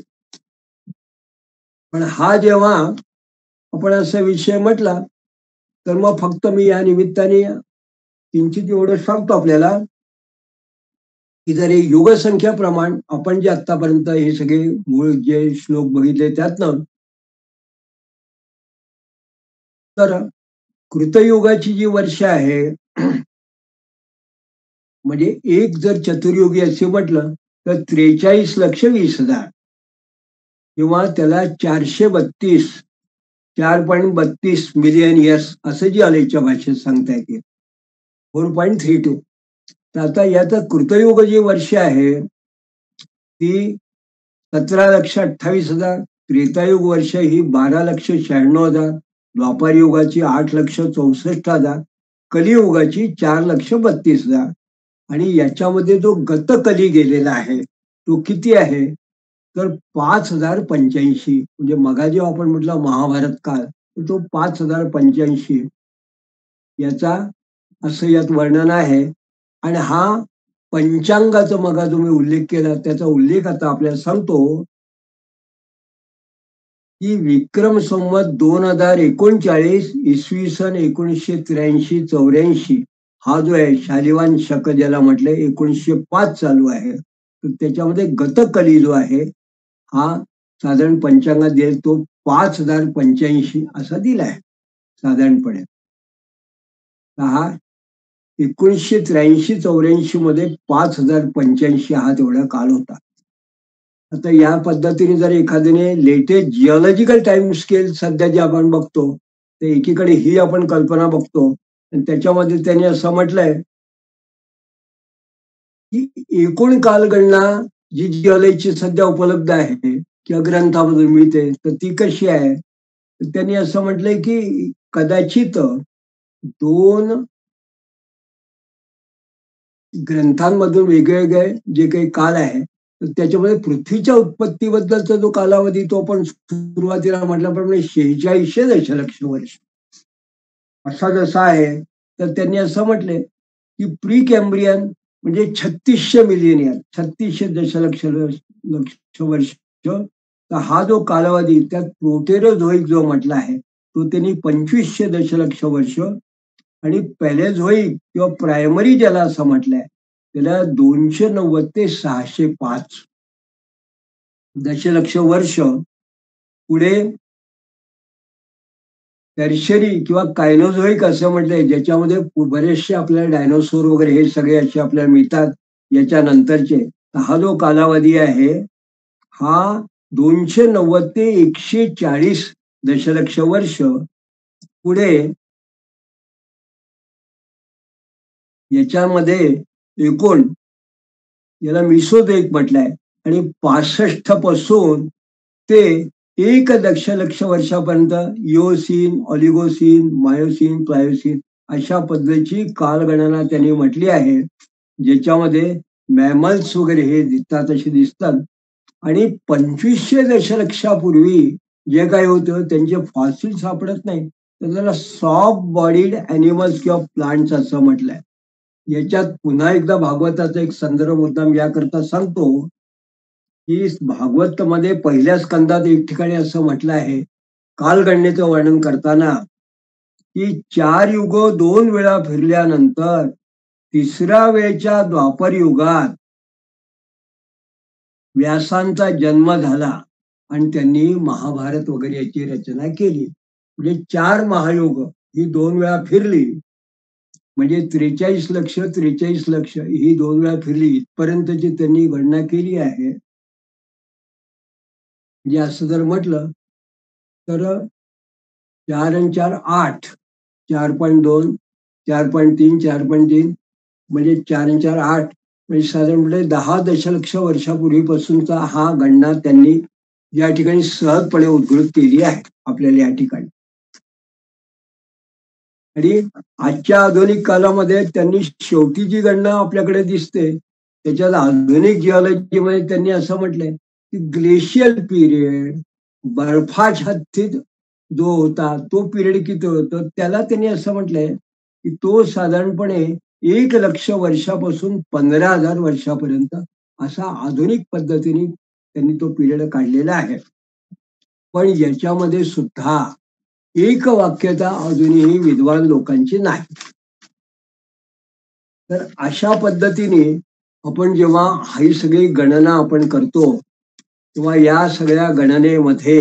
पण हा जेव्हा आपण असा विषय म्हटला तर मग फक्त मी या निमित्ताने किंचित एवढं सांगतो आपल्याला की जर हे युगसंख्या प्रमाण आपण जे आतापर्यंत हे सगळे मूळ जे श्लोक बघितले त्यातनं, तर कृतयुगाची जी वर्ष आहे म्हणजे एक जर चतुर्युगी असे म्हटलं तर 43,20,000 किंवा त्याला 432 4.32 मिलियन इयर्स असं जे आलेच्या भाषेत सांगता येते 4.32. तर आता याचं कृतयुग जे वर्ष आहे ती 17,28,000, त्रेतायुग वर्ष ही 12,96,000, द्वापार युगाची 8,64,000, कलियुगाची 4,32,000. आणि याच्यामध्ये जो गतकली गेलेला आहे तो किती आहे तर 5,085. म्हणजे मगा जेव्हा आपण म्हटलं महाभारत काळ तर तो 5,085 याचा असं यात वर्णन आहे. आणि हा पंचांगाचा मगा जो मी उल्लेख केला त्याचा उल्लेख आता आपल्याला सांगतो की विक्रम संवत 2039 इसवी सन 1983-84 हा जो आहे शालिवान शक ज्याला म्हटलं 1905 चालू आहे. तर त्याच्यामध्ये गतकली जो आहे हा साधारण पंचांगात देईल तो 5,085 असा दिलाय साधारणपणे. हा 1983-84 मध्ये 5,085 हा तेवढा काळ होता. आता या पद्धतीने जर एखाद्याने लेटेस्ट जिओलॉजिकल टाइम स्केल सध्या जे आपण बघतो तर एकीकडे ही आपण कल्पना बघतो आणि त्याच्यामध्ये त्यांनी असं म्हटलंय की एकूण कालगणना जी जिओलॉजीची सध्या उपलब्ध आहे किंवा ग्रंथामधून मिळते तर ती कशी आहे. तर त्यांनी असं म्हटलंय की कदाचित 2 ग्रंथांमधून वेगवेगळे जे काही काल आहे तर त्याच्यामध्ये पृथ्वीच्या उत्पत्तीबद्दलचा जो कालावधी तो पण सुरुवातीला म्हटल्याप्रमाणे 4600 दशलक्ष वर्ष असा जसा आहे. तर त्यांनी असं म्हटले की प्री कॅम्ब्रियन म्हणजे 3600 मिलियन इयर 3600 दशलक्ष लक्ष वर्ष. तर हा जो कालावधी त्यात प्रोटेरोझोईक जो म्हटला आहे तो त्यांनी 2500 दशलक्ष वर्ष आणि पॅलेझोईक किंवा प्रायमरी ज्याला असं म्हटलंय त्याला 290 ते 605 दशलक्ष वर्ष. पुढे टर्शरी किंवा कायनोझोईक असं म्हटलंय ज्याच्यामध्ये बरेचसे आपल्याला डायनोसोर वगैरे हे सगळे असे आपल्याला मिळतात याच्यानंतरचे. तर हा जो कालावधी आहे हा 290 ते 140 दशलक्ष वर्ष. पुढे याच्यामध्ये एकूण याला मिसोझोईक म्हटलंय आणि 65 पासून ते 1 दशलक्ष वर्षापर्यंत इओसीन ऑलिगोसीन मायोसीन प्लायोसीन अशा पद्धतीची कालगणना त्यांनी म्हटली आहे ज्याच्यामध्ये मॅमल्स वगैरे हे दिसतात असे दिसतात. आणि 2500 दशलक्षापूर्वी जे काही होतं त्यांचे फॉसिल सापडत नाही तर त्याला सॉफ्ट बॉडीड अॅनिमल्स किंवा प्लांट्स असं म्हटलंय. याच्यात पुन्हा एकदा भागवताचा एक संदर्भ मुद्दाम याकरता सांगतो की भागवत मध्ये पहिल्या स्कंदात एक ठिकाणी असं म्हटलं आहे कालगणनेचं वर्णन करताना की 4 युग 2 वेळा फिरल्यानंतर तिसऱ्या वेळच्या द्वापर युगात व्यासांचा जन्म झाला आणि त्यांनी महाभारत वगैरे याची रचना केली. म्हणजे 4 महायुग ही 2 वेळा फिरली म्हणजे 43 लक्ष ही 2 वेळा फिरली इथपर्यंतची त्यांनी गणना केली आहे. म्हणजे असं जर म्हटलं तर 4 आणि 4 8 4.2 4.3 4.3 म्हणजे 4 आणि 4 8 म्हणजे साधारण म्हणजे 10 दशलक्ष वर्षापूर्वीपासूनचा हा गणना त्यांनी या ठिकाणी सहजपणे उद्धृत केली आहे आपल्याला या ठिकाणी. आणि आजच्या आधुनिक कालामध्ये त्यांनी शेवटी जी गणना आपल्याकडे दिसते त्याच्यात आधुनिक जिओलॉजीमध्ये त्यांनी असं म्हटलंय की ग्लेशियल पिरियड बर्फाच्छादित जो होता तो पिरियड किती होतो त्याला त्यांनी असं म्हटलंय की तो साधारणपणे 1 लक्ष वर्षापासून 15,000 वर्षापर्यंत असा आधुनिक पद्धतीने त्यांनी तो पिरियड काढलेला आहे. पण याच्यामध्ये सुद्धा एकवाक्यता अजूनही विद्वान लोकांची नाही. तर अशा पद्धतीने आपण जेव्हा ही सगळी गणना आपण करतो तेव्हा या सगळ्या गणनेमध्ये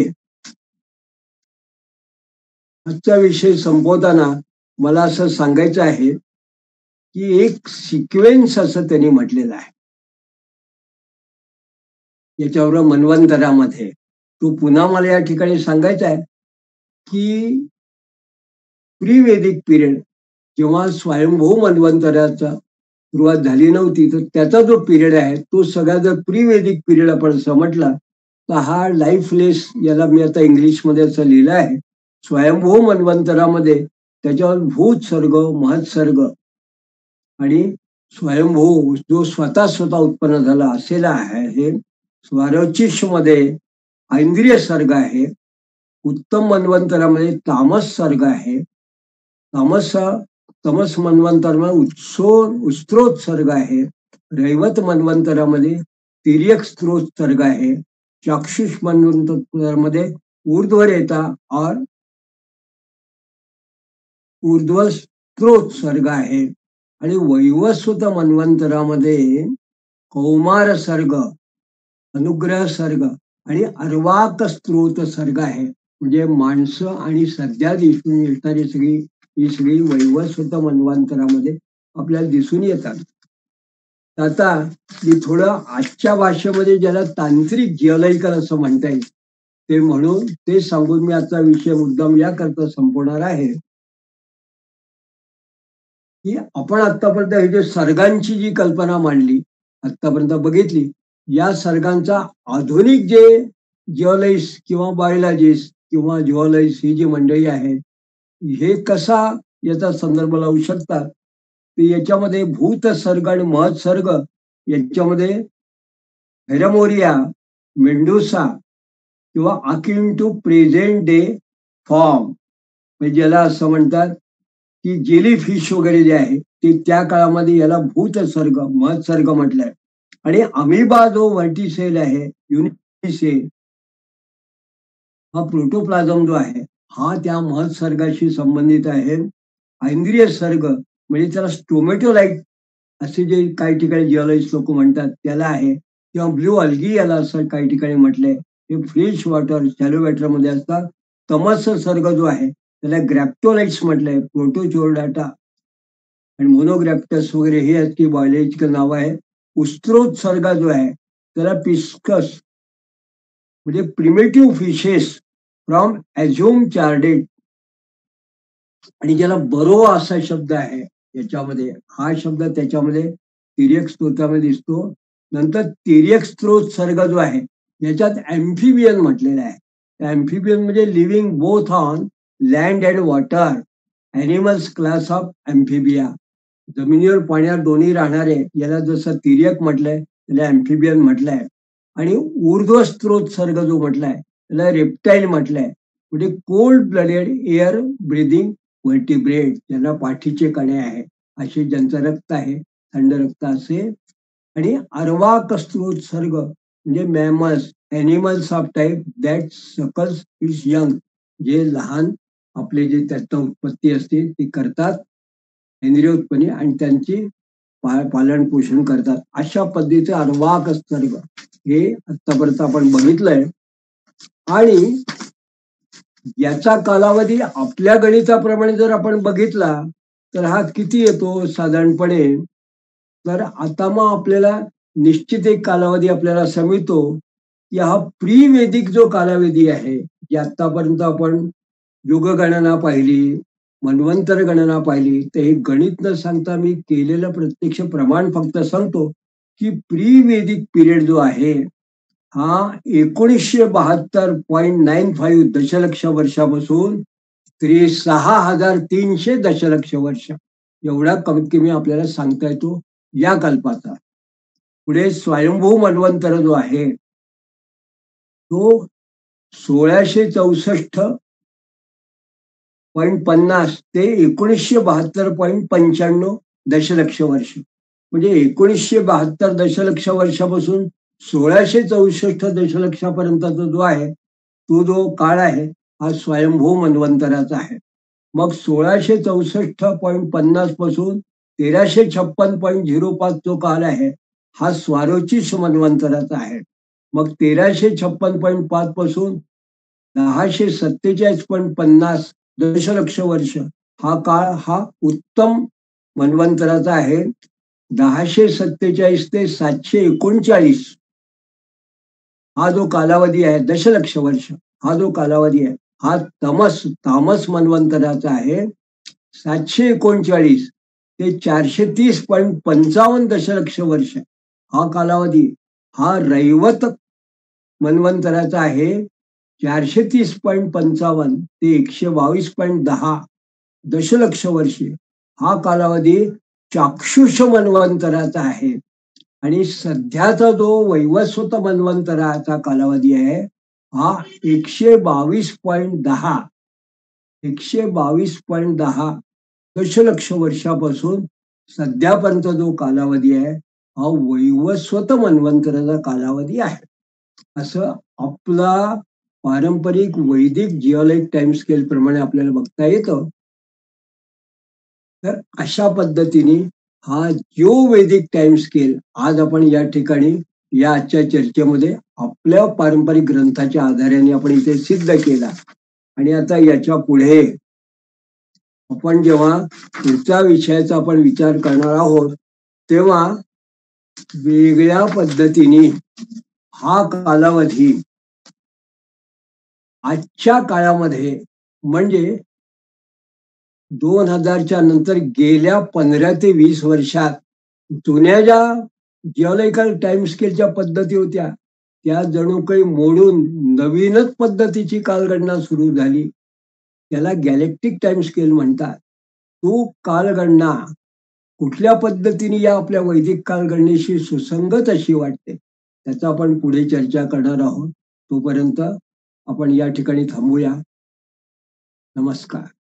आजचा विषय संपवताना मला असं सांगायचं आहे की एक सिक्वेन्स असं त्यांनी म्हटलेलं आहे याच्यावर मन्वंतरामध्ये. तो पुन्हा मला या ठिकाणी सांगायचा आहे की प्रीवेदिक पिरियड जेव्हा स्वयंभू मन्वंतराचा सुरुवात झाली नव्हती तर त्याचा जो पिरियड आहे तो सगळा जर प्रीवेदिक पिरियड आपण असं म्हटला तर हा लाईफलेस, याला मी आता इंग्लिशमध्ये असं लिहिलं आहे, स्वयंभू मन्वंतरामध्ये त्याच्यावर भूत सर्ग महत् सर्ग आणि स्वयंभू जो स्वतः उत्पन्न झाला असेला आहे हे स्वरचिश मध्ये ऐंद्रिय सर्ग आहे. उत्तम मन्वंतरामध्ये तामस सर्ग आहे. तमस मन्वंतरामध्ये उत्स्रोत सर्ग आहे. रैवत मन्वंतरामध्ये तिर्यक स्त्रोत सर्ग आहे. चाक्षुष मन्वंतरामध्ये ऊर्ध्वरेता और ऊर्ध्व स्त्रोत सर्ग आहे. आणि वैवस्वत मन्वंतरामध्ये कौमार सर्ग, अनुग्रह सर्ग आणि अर्वाक स्त्रोत सर्ग आहे. म्हणजे माणसं आणि सध्या दिसून येणारी ही सगळी वैवस्वत मन्वंतरामध्ये आपल्याला दिसून येतात. आता मी थोडं आजच्या भाषेमध्ये ज्याला तांत्रिक जिओलॉजिकल असं म्हणता येईल ते म्हणून ते सांगून मी आजचा विषय मुद्दाम याकरता संपवणार आहे की आपण आतापर्यंत हे जे सर्गांची जी कल्पना मांडली आतापर्यंत बघितली, या सर्गांचा आधुनिक जे जिओलॉजिस्ट किंवा बायोलॉजिस्ट किंवा जिओलॉजिस्ट ही जी मंडळी आहेत हे कसा याचा संदर्भ लावू शकतात, ते याच्यामध्ये भूत सर्ग आणि महत् सर्ग याच्यामध्ये हेरमोरिया, मेंडोसा किंवा akin to present day form, म्हणजे ज्याला असं म्हणतात की जेली फिश वगैरे जे आहे ते त्या काळामध्ये याला भूत सर्ग महत् सर्ग म्हटलंय. आणि अमिबा जो व्हर्टिसेल आहे, युनिसेल, हा प्रोटोप्लाझम जो आहे हा त्या महत् सर्गाशी संबंधित आहे. ऐंद्रिय सर्ग म्हणजे त्याला स्टोमॅटोलाइट असे जे काही ठिकाणी जिओलॉजिस्ट लोक म्हणतात त्याला आहे, किंवा ब्ल्यू अल्गी याला असं काही ठिकाणी म्हटलंय. हे फ्रेश वॉटर शॅलो वॉटर मध्ये असतात. तमस सर्ग जो आहे त्याला ग्रॅप्टोलाइट्स म्हटलंय, प्रोटोचोरडाटा आणि मोनोग्रॅप्टस वगैरे हे याची बायोलॉजिकल नाव आहे. उत्स्रोत सर्ग जो आहे त्याला पिस्कस म्हणजे प्रिमेटिव्ह फिशेस फ्रॉम ॲझ्युम चार्डेट, आणि ज्याला बरो असा शब्द आहे याच्यामध्ये, हा शब्द त्याच्यामध्ये तिर्यक स्तोत्रामध्ये दिसतो. नंतर तिर्यक स्त्रोत सर्ग जो आहे याच्यात ॲम्फिबियन म्हटलेला आहे. ॲम्फिबियन म्हणजे living both on land and water, animals class of amphibia, जमिनीवर पाण्यावर दोन्ही राहणारे याला जसं तिर्यक म्हटलंय त्याला ॲम्फिबियन म्हटलंय. आणि ऊर्ध्व स्त्रोत सर्ग जो म्हटलाय त्याला रेप्टाईल म्हटलंय, म्हणजे कोल्ड ब्लडेड एअर ब्रिदिंग व्हर्टिब्रेट, ज्यांना पाठीचे कणे आहे असे ज्यांचं रक्त आहे थंड रक्त असे. आणि अर्वाक स्त्रोत सर्ग म्हणजे mammals, animals of type that suckles its young, जे लहान आपले जे त्याचं उत्पत्ती असते ते करतात इंद्रिय उत्पत्ती आणि त्यांची पालन पोषण करतात. अशा पद्धतीचे अर्वाक सर्ग हे आतापर्यंत आपण बघितलंय. आणि याचा कालावधी आपल्या गणिताप्रमाणे जर आपण बघितला तर हा किती येतो साधारणपणे, तर आता मग आपल्याला निश्चित एक कालावधी आपल्याला असा मिळतो की हा प्रीवेदिक जो कालावधी आहे, की आतापर्यंत आपण युगगणना पाहिली, मन्वंतर गणना पाहिली, तर हे गणित न सांगता मी केलेलं प्रत्यक्ष प्रमाण फक्त सांगतो की प्रीवेदिक पिरियड जो आहे हा 1972.95 दशलक्ष वर्षापासून 63,300 दशलक्ष वर्ष एवढा कमीत कमी आपल्याला सांगता येतो या कल्पाचा. पुढे स्वयंभू मन्वंतर जो आहे तो 1664.50 ते 1972.95 दशलक्ष वर्ष, म्हणजे 1972 दशलक्ष वर्षापासून 1664 दशलक्षापर्यंतचा जो आहे तो जो काळ आहे हा स्वयंभू मन्वंतराचा आहे. मग 1664.50 पासून 1356.05 जो काल आहे हा स्वारोचिष मन्वंतराचा आहे. मग 1356.5 पासून 1047.50 दशलक्ष वर्ष हा काळ हा उत्तम मन्वंतराचा आहे. 1047 ते 739 हा जो कालावधी आहे दशलक्ष वर्ष हा जो कालावधी आहे हा तामस मन्वंतराचा आहे. 739 ते 430.55 दशलक्ष वर्ष हा कालावधी हा रैवत मन्वंतराचा आहे. 430.55 ते 122.10 दशलक्ष वर्षे हा कालावधी चाक्षुष मन्वंतराचा आहे. आणि सध्याचा जो वैवस्वत मन्वंतराचा कालावधी आहे हा 122.10 दशलक्ष वर्षापासून सध्यापर्यंत जो कालावधी आहे हा वैवस्वत मन्वंतराचा कालावधी आहे. असं आपला पारंपरिक वैदिक जिओलिक टाइम स्केल प्रमाणे आपल्याला बघता येतं. तर अशा पद्धतीने हा जो वैदिक टाइम स्केल आज आपण या ठिकाणी या आजच्या चर्चेमध्ये आपल्या पारंपरिक ग्रंथाच्या आधाराने आपण इथे सिद्ध केला. आणि आता याच्या पुढे आपण जेव्हा पुढच्या विषयाचा आपण विचार करणार आहोत तेव्हा वेगळ्या पद्धतीने हा कालावधी आजच्या काळामध्ये म्हणजे 2000च्या नंतर गेल्या 15 ते 20 वर्षात जुन्या ज्या जिओलॉजिकल टाइम स्केलच्या पद्धती होत्या त्या जणू काही मोडून नवीनच पद्धतीची कालगणना सुरू झाली. त्याला गॅलेक्टिक टाइम स्केल म्हणतात. तो कालगणना कुठल्या पद्धतीने या आपल्या वैदिक कालगणनेशी सुसंगत अशी वाटते त्याचा आपण पुढे चर्चा करणार आहोत. तोपर्यंत आपण या ठिकाणी थांबूया. नमस्कार.